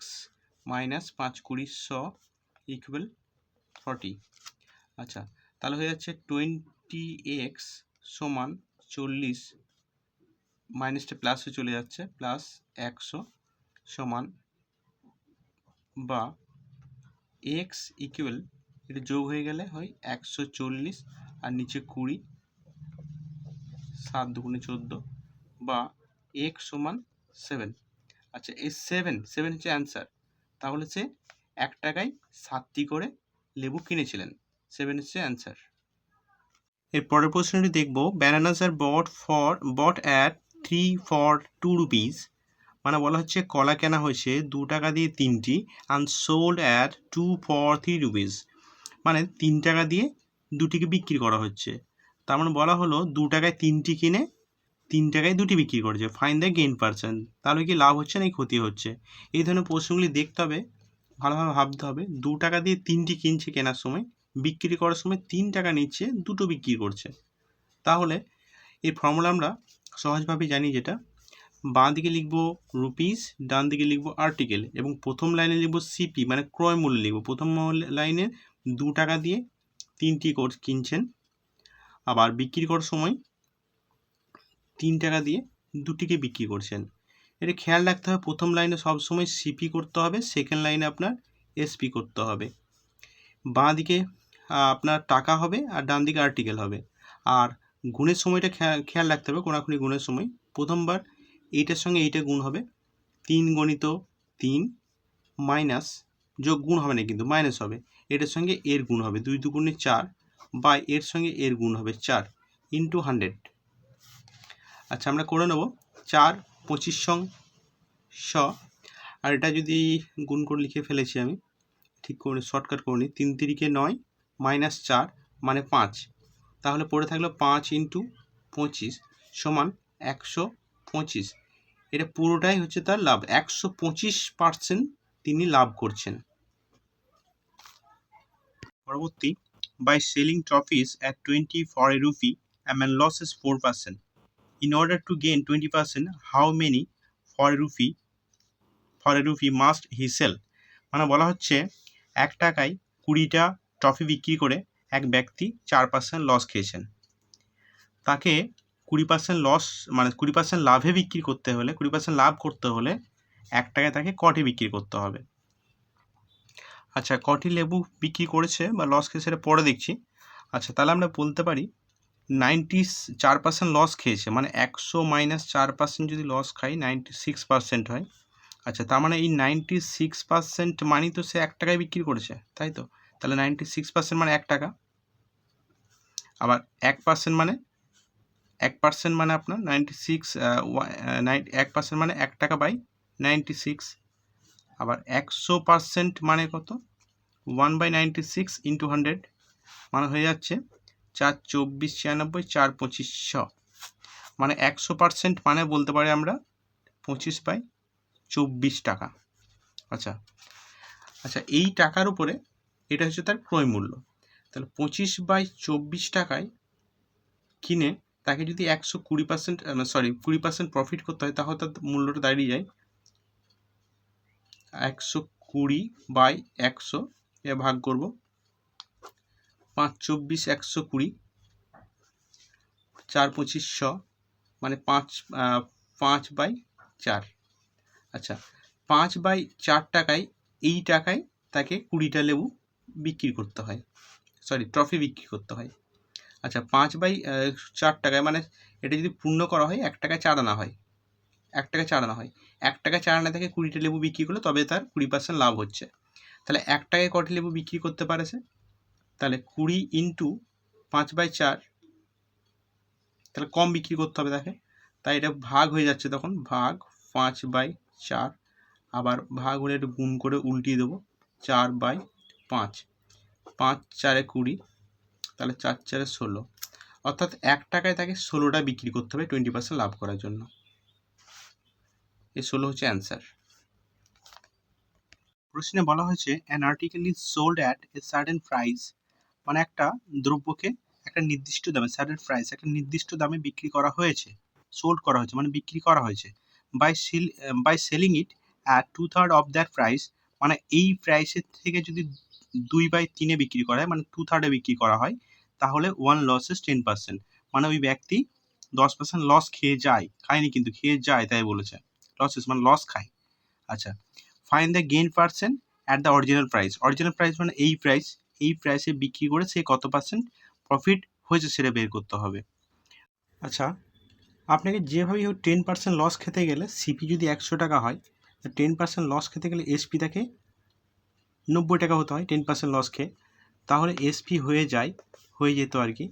মাইনাস 5 20 100 ইকুয়াল 40। আচ্ছা তাহলে হয়ে যাচ্ছে 20x সমান 40 মাইনাসটা প্লাসে চলে যাচ্ছে প্লাস 100 সমান বা এক্স ইকুয়াল এটা যোগ হয়ে গেলে হয় 140 আর নিচে 20 7 দুগুণে 14 বা এক্স সমান 7। আচ্ছা এই 7 হচ্ছে অ্যান্সার। তাহলে সে 1 টাকায় 7টি করে লেবু কিনেছিলেন, 7 হচ্ছে অ্যান্সার। এর পরের প্রশ্নটি দেখব, bananas are bought at 3 for 2 rupees, মানে বলা হচ্ছে কলা কেনা হয়েছে 2 টাকা দিয়ে 3টি and sold at 2 for 3 rupees, মানে 3 টাকা দিয়ে 2টিকে বিক্রি করা হচ্ছে। তার মানে বলা হলো 2 টাকায় 3টি কিনে 3 টাকায় 2টি বিক্রি করেছে, ফাইন দ্য গেইন পার্সেন্ট। তাহলে কি লাভ হচ্ছে না ক্ষতি হচ্ছে, এই ধরনের প্রশ্নগুলি দেখতে হবে, ভালোভাবে ভাবতে হবে। 2 টাকা দিয়ে 3টি কিনছে কেনার সময়, বিক্রি করার সময় 3 টাকা নিচ্ছে, 2টো বিক্রি করছে। তাহলে এই ফর্মুলা আমরা সহজভাবে জানি, যেটা বাঁ দিকে লিখব রুপিস, ডান দিকে লিখব আর্টিকেল এবং প্রথম লাইনে লিখব সিপি মানে ক্রয় মূল্য লিখব। প্রথম লাইনে 2 টাকা দিয়ে 3টি কিনছেন, আবার বিক্রি করার সময় 3 টাকা দিয়ে 2টিকে বিক্রি করছেন। এটা খেয়াল রাখতে হবে, প্রথম লাইনে সবসময় সিপি করতে হবে, সেকেন্ড লাইনে আপনার এসপি করতে হবে। বাঁ দিকে আপনার টাকা হবে আর ডান দিকে আর্টিকেল হবে। আর গুণের সময়টা খেয়াল রাখতে হবে, কোনাকুনি গুণের সময় প্রথমবার এইটার সঙ্গে এইটা গুণ হবে, 3 গণিত 3 মাইনাস যোগ গুণ হবে না কিন্তু মাইনাস হবে, এটার সঙ্গে এর গুণ হবে 2 দুগুণে 4 বা এর সঙ্গে এর গুণ হবে 4 ইন্টু 100। আচ্ছা আমরা করে নেব 4 25 আর এটা যদি গুণ করে লিখে ফেলেছি আমি, ঠিক করে শর্টকাট করে নিই, 3 3 9 মাইনাস 4 মানে 5, তাহলে পড়ে থাকলো 5 ইন্টু 25 সমান 125। এটা পুরোটাই হচ্ছে তার লাভ, 125% তিনি লাভ করছেন। পরবর্তী, by selling trophies at 20 for a rupee, a man loses 4%. In order to gain 20%, how many for a rupee must he sell? মানে বলা হচ্ছে 1 টাকায় 20টা ট্রফি বিক্রি করে এক ব্যক্তি 4% লস খেয়েছেন। তাকে 20% লস মানে 20% লাভে বিক্রি করতে হলে, 20% লাভ করতে হলে 1 টাকায় তাকে কটি বিক্রি করতে হবে। আচ্ছা, কটি লেবু বিক্রি করেছে বা লস খেয়েছে সেটা পরে দেখছি। আচ্ছা, তাহলে আমরা বলতে পারি 4% লস খেয়েছে, মানে 100 মাইনাস 4% যদি লস খাই 96% হয়। আচ্ছা, তার মানে এই 96% মানেই তো সে 1 টাকায় বিক্রি করেছে, তাই তো? তাহলে 96% মানে 1 টাকা। আবার 1% মানে 1% মানে আপনার 1% মানে 1 টাকা বাই 96। আবার 100% মানে কত? 1/96 ইন্টু 100, মানে হয়ে যাচ্ছে 4 24 96 4 2500, মানে 100% মানে বলতে পারি আমরা 25/24 টাকা। আচ্ছা আচ্ছা, এই টাকার উপরে এটা হচ্ছে তার ক্রয় মূল্য। তাহলে 25/24 টাকায় কিনে তাকে যদি 20% প্রফিট করতে হয়, তাহলে তার মূল্যটা দাঁড়িয়ে যায় 120/100, এ ভাগ করব 5 24 120, 4 2500, মানে 5/4। আচ্ছা, 5/4 টাকায় এই টাকায় তাকে 20টা লেবু বিক্রি করতে হয়, ট্রফি বিক্রি করতে হয়। আচ্ছা, 5/4 টাকায়, মানে এটা যদি পূর্ণ করা হয় 1 টাকায় 4 আনা হয়, 1 টাকায় 4 আনা হয়। 1 টাকায় 4 আনা থেকে 20টা লেবু বিক্রি করলে তবে তার 20% লাভ হচ্ছে। তাহলে 1 টাকায় কটি লেবু বিক্রি করতে পারেছে? তাহলে 20 ইন্টু 5/4, তাহলে কম বিক্রি করতে হবে তাকে, তাই এটা ভাগ হয়ে যাচ্ছে, তখন ভাগ 5/4, আবার ভাগ হলে একটু গুণ করে উল্টিয়ে দেবো 4/5, 5 4 20, তাহলে 4 4 16, অর্থাৎ 1 টাকায় তাকে 16টা বিক্রি করতে হবে 20% লাভ করার জন্য। এই 16 হচ্ছে অ্যান্সার। প্রশ্নে বলা হয়েছে an article is sold at a certain price, মানে একটা দ্রব্যকে একটা নির্দিষ্ট দামে, সার্টেন প্রাইস, একটা নির্দিষ্ট দামে বিক্রি করা হয়েছে, সোল্ড করা হয়েছে মানে বিক্রি করা হয়েছে। By selling it at 2/3 of that price, মানে এই প্রাইসের থেকে যদি 2/3 বিক্রি করা হয়, মানে 2/3 বিক্রি করা হয়, তাহলে 1 লসেস 10%, মানে ওই ব্যক্তি 10% লস খেয়ে যায়, খায়নি কিন্তু খেয়ে যায়, তাই বলেছে লসেস মানে লস খায়। আচ্ছা, find the gain percent at the original price. Original price মানে এই প্রাইসে বিক্রি করে সে কত পার্সেন্ট প্রফিট হয়েছে সেটা বের করতে হবে। আচ্ছা, আপনাকে যেভাবেই হোক 10% লস খেতে গেলে, সিপি যদি 100 টাকা হয়, 10% লস খেতে গেলে এসপি তাকে 90 টাকা হতে হয় 10% লস খেয়ে, তাহলে এসপি হয়ে যেত আর কি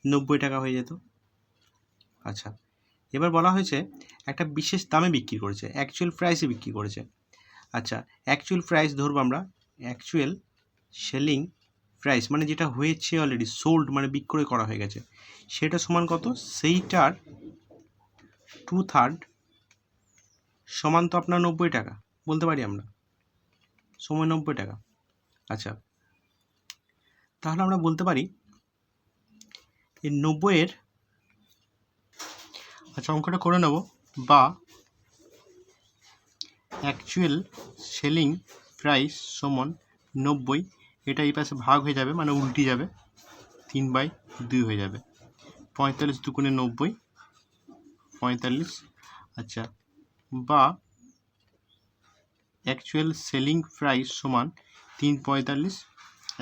90 টাকা হয়ে যেত। আচ্ছা, এবার বলা হয়েছে একটা বিশেষ দামে বিক্রি করেছে, অ্যাকচুয়াল প্রাইসে বিক্রি করেছে। আচ্ছা, অ্যাকচুয়াল প্রাইস ধরবো আমরা, অ্যাকচুয়াল সেলিং প্রাইস মানে যেটা হয়েছে অলরেডি, সোল্ড মানে বিক্রয় করা হয়ে গেছে, সেটা সমান কত? সেইটার 2/3 সমান তো আপনার 90 টাকা, বলতে পারি আমরা সময় 90 টাকা। আচ্ছা, তাহলে আমরা বলতে পারি এই 90-এর, আচ্ছা অঙ্কটা করে নেব, বা অ্যাকচুয়াল সেলিং প্রাইস সমান 90, এটা এই পাশে ভাগ হয়ে যাবে মানে উল্টে যাবে, 3/2 হয়ে যাবে, 45 দুগুণে 90, 45। আচ্ছা, বা অ্যাকচুয়াল সেলিং প্রাইস সমান 3/45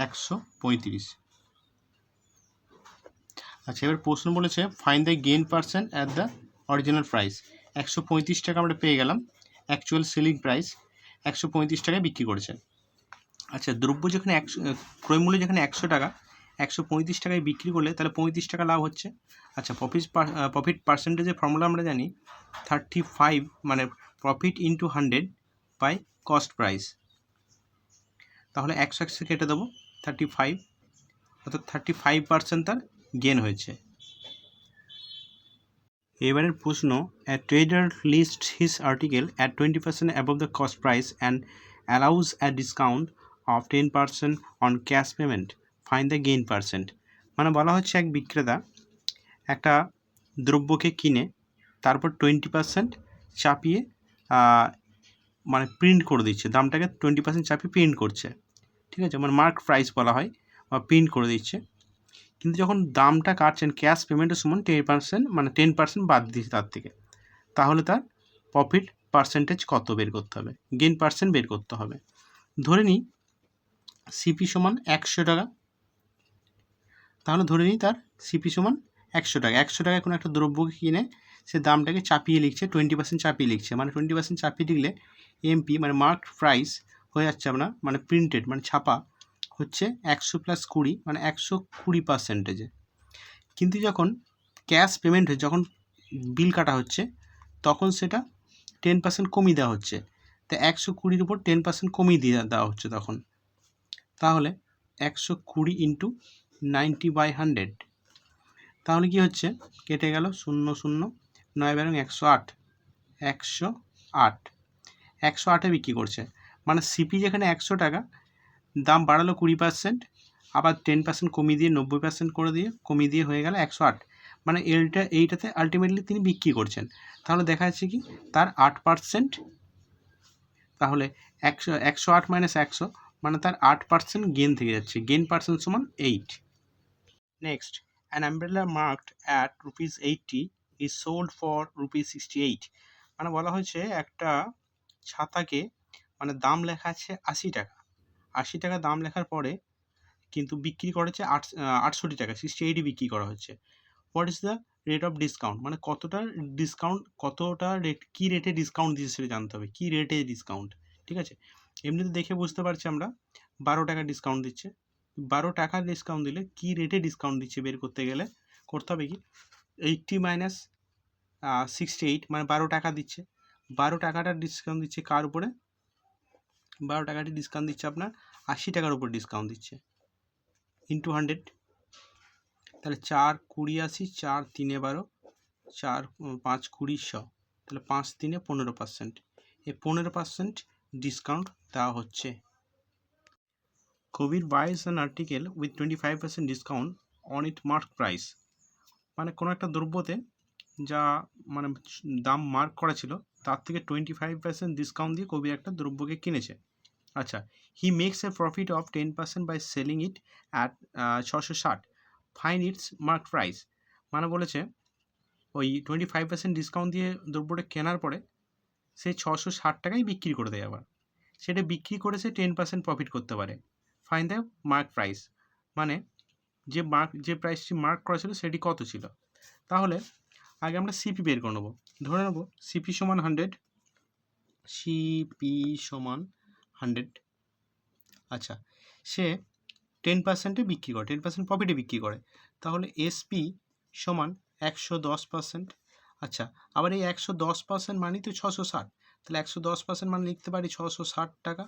135। আচ্ছা, এবার প্রশ্ন বলেছে find the gain percent at the original price. 135 টাকা আমরা পেয়ে গেলাম, অ্যাকচুয়াল সেলিং প্রাইস 135 টাকায় বিক্রি করেছে। আচ্ছা, দ্রব্য যেখানে ক্রয় মূল্য যেখানে 100 টাকা, 135 টাকায় বিক্রি করলে তাহলে 35 টাকা লাভ হচ্ছে। আচ্ছা, প্রফিট পার্সেন্টেজের ফর্মুলা আমরা জানি 35, মানে profit into 100 by cost price, তাহলে 100 কেটে দেবো 35, অর্থাৎ 35% তার গেন হয়েছে। এবারের প্রশ্ন, a trader lists his article at 20% above the cost price and allows a discount of 10% on cash payment. Find the gain percent. মানে বলা হচ্ছে এক বিক্রেতা একটা দ্রব্যকে কিনে তারপর 20% চাপিয়ে মানে প্রিন্ট করে দিচ্ছে, দামটাকে 20% চাপিয়ে প্রিন্ট করছে, ঠিক আছে, মানে মার্ক প্রাইস বলা হয়, বা প্রিন্ট করে দিচ্ছে। কিন্তু যখন দামটা কাটছেন ক্যাশ পেমেন্টের সমান 10%, মানে 10% বাদ দিচ্ছে তার থেকে, তাহলে তার প্রফিট পার্সেন্টেজ কত বের করতে হবে, গেইন পার্সেন্ট বের করতে হবে। ধরে নিই সিপি সমান 100 টাকা, তাহলে ধরে নিই তার সিপি সমান 100 টাকা। 100 টাকায় কোনো একটা দ্রব্যকে কিনে সে দামটাকে চাপিয়ে লিখছে, 20% চাপিয়ে লিখছে, মানে 20% চাপিয়ে লিখলে এমপি মানে মার্ক প্রাইস হয়ে যাচ্ছে আপনার, মানে প্রিন্টেড মানে ছাপা হচ্ছে 100 + 20, মানে 120%। কিন্তু যখন ক্যাশ পেমেন্ট হচ্ছে, যখন বিল কাটা হচ্ছে, তখন সেটা 10% কমিয়ে দেওয়া হচ্ছে। তো 120-র উপর 10% কমিয়ে দিয়ে দেওয়া হচ্ছে তখন, তাহলে 120 × 90/100, তাহলে কি হচ্ছে, কেটে গেল 0 0, 9 12 108, 108 বিক্রি করছে। মানে সিপি যেখানে 100 টাকা, দাম বাড়ালো 20%, আবার 10% কমিয়ে দিয়ে 90% করে দিয়ে কমিয়ে দিয়ে হয়ে গেল 108, মানে এইটাতে আলটিমেটলি তিনি বিক্রি করছেন। তাহলে দেখা যাচ্ছে কি তার 8%, তাহলে 108 - 100 মানে তার 8% গেন থেকে যাচ্ছে, গেন পার্সেন্ট সমান 8। Next, an umbrella marked at ₹80 is sold for ₹68। মানে বলা হয়েছে একটা ছাতাকে মানে দাম লেখা আছে 80 টাকা, 80 টাকা দাম লেখার পরে কিন্তু বিক্রি করেছে 68 টাকা, 68 বিক্রি করা হচ্ছে। What is the rate of discount, মানে কতটা রেট, কী রেটে ডিসকাউন্ট দিচ্ছে সেটা জানতে হবে, কী রেটে ডিসকাউন্ট, ঠিক আছে। এমনিতে দেখে বুঝতে পারছি আমরা 12 টাকা ডিসকাউন্ট দিচ্ছে, 12 টাকা ডিসকাউন্ট দিলে কী রেটে ডিসকাউন্ট দিচ্ছে বের করতে গেলে করতে হবে কি 80 - 68, মানে 12 টাকা দিচ্ছে, 12 টাকাটা ডিসকাউন্ট দিচ্ছে কার উপরে, 12 টাকাটি ডিসকাউন্ট দিচ্ছে আপনার 80 টাকার উপর ডিসকাউন্ট দিচ্ছে, ইন্টু 100, তাহলে 4 20 80, 4 3 12, 4 5 20 100, তাহলে 5 3 15%, এই 15% ডিসকাউন্ট দেওয়া হচ্ছে। কবির buys an article with 25% discount on its mark price, মানে কোনো একটা দ্রব্যতে যা মানে দাম মার্ক করা ছিল তার থেকে 25% ডিসকাউন্ট দিয়ে কবির একটা দ্রব্যকে কিনেছে। আচ্ছা, he makes a profit of 10% by selling it at 660, find its mark price. মানে বলেছে ওই 25% ডিসকাউন্ট দিয়ে দ্রব্যটা কেনার পরে সে 660 টাকায় বিক্রি করে দেয়, আবার সেটা বিক্রি করে সে 10% প্রফিট করতে পারে। ফাইন দ্য মার্ক প্রাইস, মানে যে প্রাইসটি মার্ক করা ছিল সেটি কত ছিল। তাহলে আগে আমরা সিপি বের করে নেবো, ধরে নেব সিপি সমান 100, সিপি সমান 100। আচ্ছা, সে 10%-এ বিক্রি করে, 10% প্রফিটে বিক্রি করে, তাহলে এসপি সমান 110%। আচ্ছা, আবার এই 110% মানেই তো 660, তাহলে 110% মানে লিখতে পারি 660 টাকা,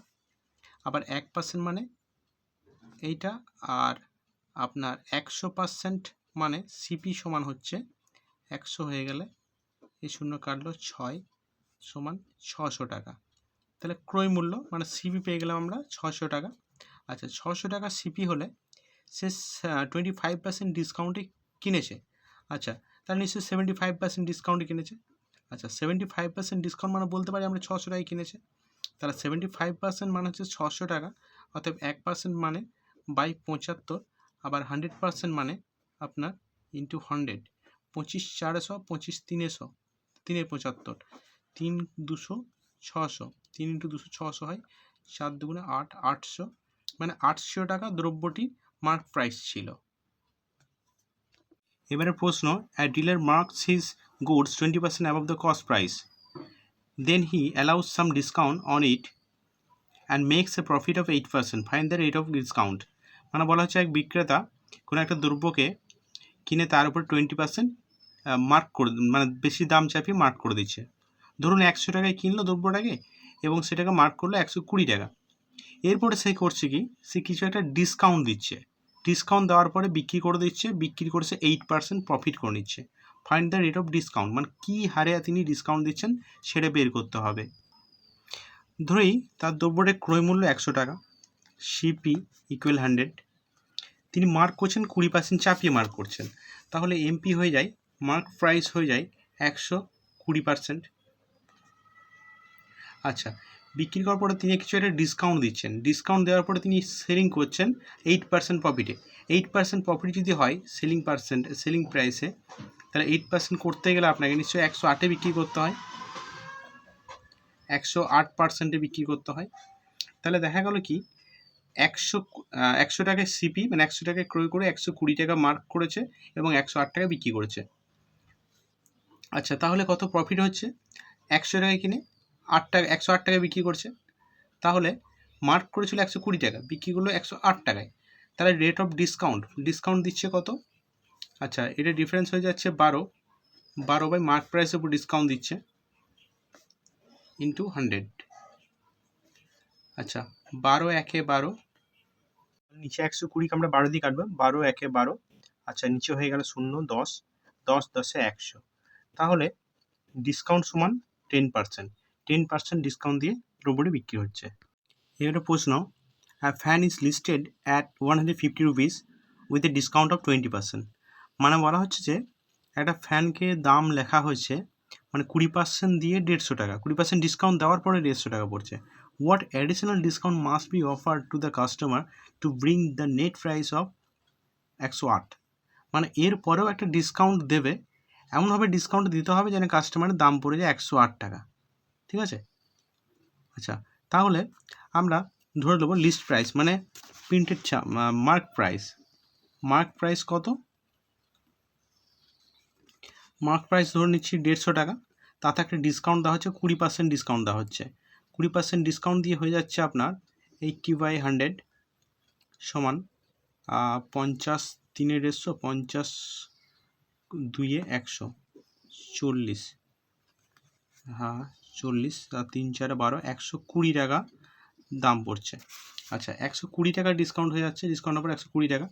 আবার 1% মানে এইটা, আর আপনার 100% মানে সিপি সমান হচ্ছে 100 হয়ে গেলে এই শূন্য কাটলো 6 সমান 600 টাকা। তাহলে ক্রয় মূল্য মানে সিপি পেয়ে গেলাম আমরা 600 টাকা। আচ্ছা, 600 টাকা সিপি হলে সে 25% ডিসকাউন্টে কিনেছে। আচ্ছা, তাহলে নিশ্চয়ই 75% ডিসকাউন্টে কিনেছে। আচ্ছা, 75% ডিসকাউন্ট মানে বলতে পারি আমরা 600 টাকায় কিনেছে, তাহলে 75% মানে হচ্ছে 600 টাকা, অতএব 1% মানে বাই 75, আবার 100% মানে আপনার ইন্টু 100, 25 400, 25 300, 3 75, 3 200 600, 3 × 200 600 হয়, 4 2 8, 800, মানে 800 টাকা দ্রব্যটি মার্ক প্রাইস ছিল। এবারে প্রশ্ন, a dealer marks his goods 20% above the cost price, then he allows some discount on it and makes a profit of 8%. Find the rate of discount. মানে বলা হচ্ছে এক বিক্রেতা কোনো একটা দ্রব্যকে কিনে তার উপর 20% মার্ক করে, মানে বেশি দাম চাপিয়ে মার্ক করে দিচ্ছে। ধরুন 100 টাকায় কিনলো দ্রব্যটাকে এবং সেটাকে মার্ক করলো 120 টাকা। এরপরে সে করছে কি, সে কিছু একটা ডিসকাউন্ট দিচ্ছে, ডিসকাউন্ট দেওয়ার পরে বিক্রি করে দিচ্ছে, বিক্রি করেছে 8% প্রফিট করে নিচ্ছে। Find the rate of discount, মানে কী হারে তিনি ডিসকাউন্ট দিচ্ছেন সেটা বের করতে হবে। ধরেই তার দ্রব্যটির ক্রয় মূল্য 100 টাকা, সিপি ইকুয়াল 100, তিনি মার্ক করছেন 20% চাপিয়ে মার্ক করছেন, তাহলে এমপি হয়ে যায়, মার্ক প্রাইস হয়ে যায় 120%। আচ্ছা, বিক্রি করার পরে তিনি কিছু একটা ডিসকাউন্ট দিচ্ছেন, ডিসকাউন্ট দেওয়ার পরে তিনি সেলিং করছেন 8% প্রফিটে। 8% প্রফিট যদি হয় সেলিং প্রাইসে, তাহলে 8% করতে গেলে আপনাকে নিশ্চয়ই 108-এ বিক্রি করতে হয়, 108%-এ বিক্রি করতে হয়। তাহলে দেখা গেল কি 100 টাকায় সিপি, মানে 100 টাকায় ক্রয় করে 120 টাকা মার্ক করেছে এবং 108 টাকা বিক্রি করেছে। আচ্ছা, তাহলে কত প্রফিট হচ্ছে? 100 টাকায় কিনে 108 টাকায় বিক্রি করছে, তাহলে মার্ক করেছিল 120 টাকা, বিক্রি করলো 108 টাকায়, তাহলে রেট অফ ডিসকাউন্ট দিচ্ছে কত? আচ্ছা, এটা ডিফারেন্স হয়ে যাচ্ছে 12 বাই মার্ক প্রাইসের উপর ডিসকাউন্ট দিচ্ছে ইন্টু 100। আচ্ছা, 12 একে 12, নিচে 120কে আমরা 12 দিয়ে কাটবো, 12 একে 12, আচ্ছা নিচে হয়ে গেল 0, 10, 10 10-এ 100, তাহলে ডিসকাউন্ট সমান 10% ডিসকাউন্ট দিয়ে দ্রব্যটি বিক্রি হচ্ছে। এবারে প্রশ্ন, a fan is listed at 150 rupees with a discount of 20%, মানে বলা হচ্ছে যে একটা ফ্যানকে দাম লেখা হয়েছে, মানে 20% দিয়ে 150 টাকা, 20% ডিসকাউন্ট দেওয়ার পরে 150 টাকা পড়ছে। What additional discount must be offered to the customer to bring the net price of 108, মানে এর পরেও একটা ডিসকাউন্ট দেবে, এমনভাবে ডিসকাউন্ট দিতে হবে যেন কাস্টমারের দাম পড়ে যায় 108 টাকা, ঠিক আছে? আচ্ছা, তাহলে আমরা ধরে নেবো লিস্ট প্রাইস, মানে প্রিন্টেড মার্ক প্রাইস কত? মার্ক প্রাইস ধরে নিচ্ছি 150 টাকা, তাতে একটা ডিসকাউন্ট দেওয়া হচ্ছে, 20% ডিসকাউন্ট দেওয়া হচ্ছে, 20% ডিসকাউন্ট দিয়ে হয়ে যাচ্ছে আপনার 80/100 সমান 50, 3-এর 100, 50, 2-এ 100, 40, হ্যাঁ 40, 3 4 12, 120 টাকা দাম পড়ছে। আচ্ছা, 120 টাকা ডিসকাউন্ট হয়ে যাচ্ছে, ডিসকাউন্টের পর 120 টাকা,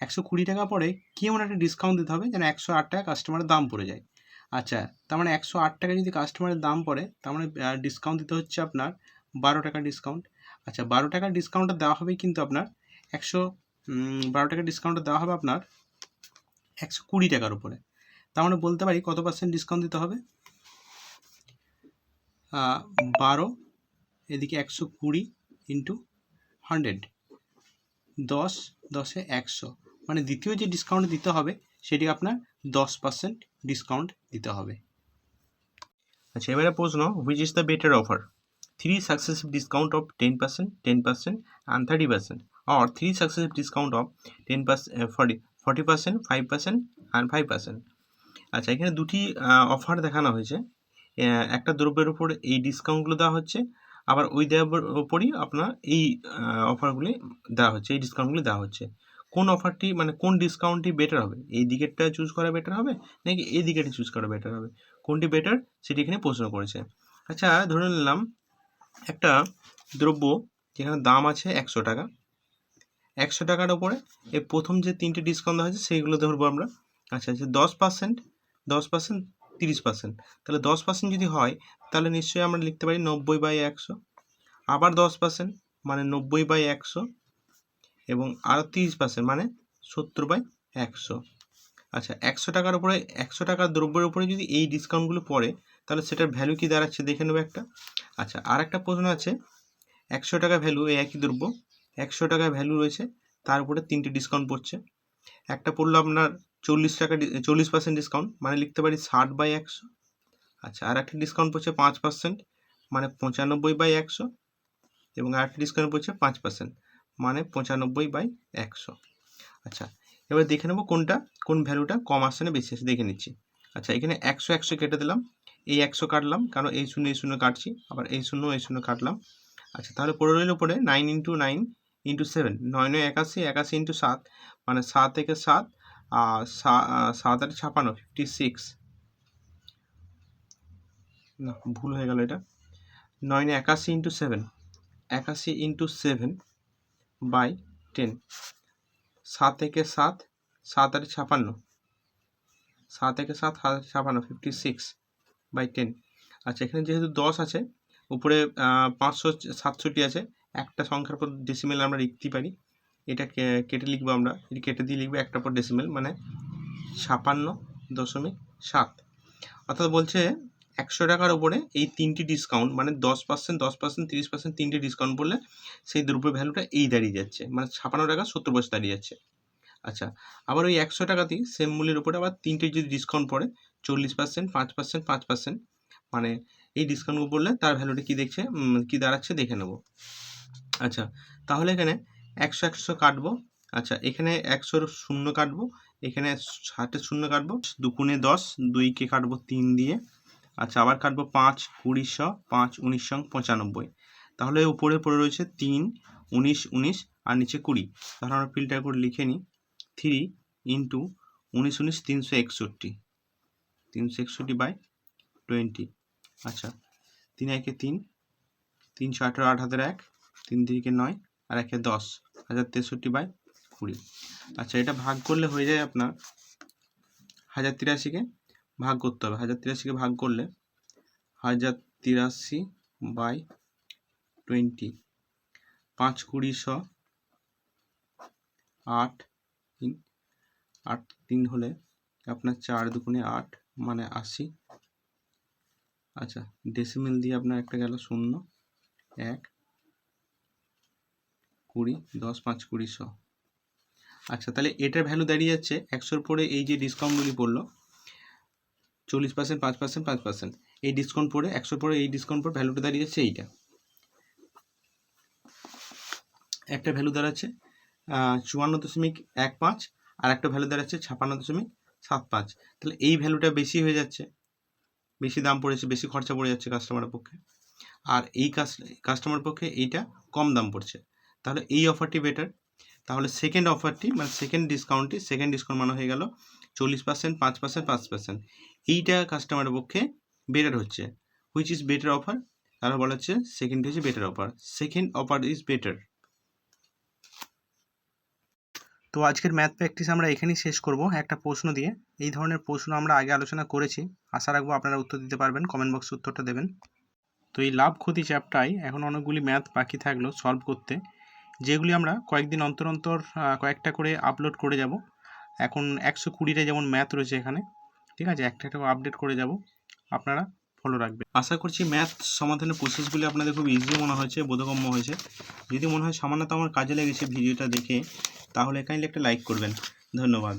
120 টাকা পরে কেমন একটা ডিসকাউন্ট দিতে হবে যেন 108 টাকা কাস্টমারের দাম পড়ে যায়। আচ্ছা, তার মানে 108 টাকা যদি কাস্টমারের দাম পড়ে, তার মানে ডিসকাউন্ট দিতে হচ্ছে আপনার 12 টাকা ডিসকাউন্ট। আচ্ছা, 12 টাকার ডিসকাউন্টটা দেওয়া হবে কিন্তু আপনার 12 টাকার ডিসকাউন্টটা দেওয়া হবে আপনার 120 টাকার উপরে, তার মানে বলতে পারি কত পার্সেন্ট ডিসকাউন্ট দিতে হবে? 12, এদিকে 120 ইন্টু 100, 10, 10-এ 100, মানে দ্বিতীয় যে ডিসকাউন্ট দিতে হবে সেটি আপনার 10% ডিসকাউন্ট দিতে হবে। আচ্ছা, এবারে প্রশ্ন, which is the better offer? 3 successive discount of 10%, 10% and 30%, or 3 successive discount of 10%, 40%, 5% and 5%? আচ্ছা, এখানে দুটি অফার দেখানো হয়েছে, একটা দ্রব্যের উপর এই ডিসকাউন্টগুলো দেওয়া হচ্ছে, আবার ওই দেওয়ার ওপরই আপনার এই অফারগুলি দেওয়া হচ্ছে, এই ডিসকাউন্টগুলি দেওয়া হচ্ছে। কোন অফারটি, মানে কোন ডিসকাউন্টটি বেটার হবে? এই দিকেরটা চুজ করা বেটার হবে নাকি এই দিকেরটা চুজ করা বেটার হবে? কোনটি বেটার সেটি এখানে প্রশ্ন করেছে। আচ্ছা, ধরে নিলাম একটা দ্রব্য যেখানে দাম আছে 100 টাকা, 100 টাকার ওপরে এই প্রথম যে 3টে ডিসকাউন্ট দেওয়া হয়েছে সেইগুলো ধরবো আমরা। আচ্ছা, 10%, 10%, 30%, তাহলে 10% যদি হয় তাহলে নিশ্চয়ই আমরা লিখতে পারি 90/100, আবার 10% মানে 90/100, এবং আরও 30% মানে 70/100। আচ্ছা, 100 টাকার উপরে, 100 টাকার দ্রব্যের উপরে যদি এই ডিসকাউন্টগুলো পড়ে তাহলে সেটার ভ্যালু কী দাঁড়াচ্ছে দেখে নেবো একটা। আচ্ছা, আর একটা প্রশ্ন আছে, 100 টাকা ভ্যালু, এই একই দ্রব্য 100 টাকা ভ্যালু রয়েছে, তার উপরে 3টে ডিসকাউন্ট পড়ছে, একটা পড়লো আপনার 40% ডিসকাউন্ট, মানে লিখতে পারি 60/100। আচ্ছা, আর একটা ডিসকাউন্ট পড়ছে 5%, মানে 95/100, এবং আরেকটা ডিসকাউন্ট পড়ছে 5%, মানে 95/100। আচ্ছা, এবার দেখে নেবো কোন ভ্যালুটা কম আসছে না বেশি আসছে দেখে নিচ্ছি। আচ্ছা, এখানে 100 100 কেটে দিলাম, এই 100 কাটলাম কারণ এই শূন্য কাটছি, আবার এই শূন্য কাটলাম। আচ্ছা, তাহলে পড়ে রইল পড়ে 9 × 9 × 7, 9 9 81, 81 × 7, মানে 7 থেকে 7, 7 8 56, 56, না ভুল হয়ে গেল, এটা 9 81 × 7, 81 × 7/10, 7 থেকে 7, 7 8 56, 7 একে 7 56 56/10। আচ্ছা, এখানে যেহেতু 10 আছে, উপরে 567 আছে, একটা সংখ্যার পর ডেসিমেল আমরা লিখতেই পারি। এটা কেটে লিখবো আমরা, এটা কেটে দিয়ে লিখবো একটার পর ডেসিমেল, মানে 56.7। অর্থাৎ বলছে 100 টাকার উপরে এই তিনটি ডিসকাউন্ট, মানে 10%, 10%, 30%, তিনটে ডিসকাউন্ট পড়লে সেই দ্রব্যের ভ্যালুটা এই দাঁড়িয়ে যাচ্ছে, মানে 56 টাকা 70 পয়সা দাঁড়িয়ে যাচ্ছে। আচ্ছা, আবার ওই 100 টাকাতেই সেম মূল্যের উপরে আবার তিনটে যদি ডিসকাউন্ট পড়ে, 40%, 5%, 5%, মানে এই ডিসকাউন্টগুলো পড়লে তার ভ্যালুটা কী দেখছে, কী দাঁড়াচ্ছে দেখে নেব। আচ্ছা, তাহলে এখানে 100 100 কাটবো। আচ্ছা, এখানে 100 শূন্য কাটবো, এখানে 60 শূন্য কাটবো, 2 × 10, 2কে কাটবো 3 দিয়ে। আচ্ছা, আবার কাটবো 5 20 5 19 95। তাহলে উপরে পড়ে রয়েছে 3 19 19 আর নিচে 20। তাহলে আমরা ফিল্টার করে লিখে নিই 3 × 19 19 361, 361/20। আচ্ছা, 3 1 3, 3 4 18 8 হাতের 1, 3 3 9 আর 1 10, 1063/20। আচ্ছা, এটা ভাগ করলে হয়ে যায় আপনার 1083-কে ভাগ করতে হবে। 1083-কে ভাগ করলে 1083/20, 5 20 8 8 3 হলে আপনার 4 2 8, মানে 80। আচ্ছা, ডেসিমেল দিয়ে আপনার একটা গেল 0 1 20 10 5 20। আচ্ছা, তাহলে এটার ভ্যালু দাঁড়িয়ে যাচ্ছে 100-র পরে এই যে ডিসকাউন্টগুলি পড়লো 40%, 5%, 5%, এই ডিসকাউন্ট পড়ে 100-র পরে এই ডিসকাউন্ট পরে ভ্যালুটা দাঁড়িয়ে যাচ্ছে এইটা। একটা ভ্যালু দাঁড়াচ্ছে 54.15 আর একটা ভ্যালু দাঁড়াচ্ছে 56.75। তাহলে এই ভ্যালুটা বেশি হয়ে যাচ্ছে, বেশি দাম পড়েছে, বেশি খরচা পড়ে যাচ্ছে কাস্টমারের পক্ষে, আর এই কাস্টমার পক্ষে এইটা কম দাম পড়ছে। তাহলে এই অফারটি বেটার। তাহলে সেকেন্ড অফারটি, মানে সেকেন্ড ডিসকাউন্ট মানে হয়ে গেল 40%, 5%, 5%, এইটা কাস্টমারের পক্ষে বেটার হচ্ছে। Which is better offer? তাহলে বলা হচ্ছে সেকেন্ড হচ্ছে better offer, second offer is better. তো আজকের ম্যাথ প্র্যাকটিস আমরা এখানেই শেষ করব একটা প্রশ্ন দিয়ে। এই ধরনের প্রশ্ন আমরা আগে আলোচনা করেছি, আশা রাখবো আপনারা উত্তর দিতে পারবেন, কমেন্ট বক্সে উত্তরটা দেবেন। তো এই লাভ ক্ষতি চ্যাপ্টারে এখন অনেকগুলি ম্যাথ বাকি থাকলো সলভ করতে, যেগুলি আমরা কয়েকদিন অন্তর অন্তর কয়েকটা করে আপলোড করে যাব। এখন 120টা যেমন ম্যাথ রয়েছে এখানে, ঠিক আছে, একটা একটা আপডেট করে যাব, আপনারা ফলো রাখবেন। আশা করছি ম্যাথ সমাধানের প্রসেসগুলি আপনাদের খুব ইজি মনে হয়েছে, বোধগম্য হয়েছে। যদি মনে হয় সামান্য তো আমার কাজে লেগেছে ভিডিওটা দেখে, তাহলে কাইন্ডলি একটা লাইক করবেন। ধন্যবাদ।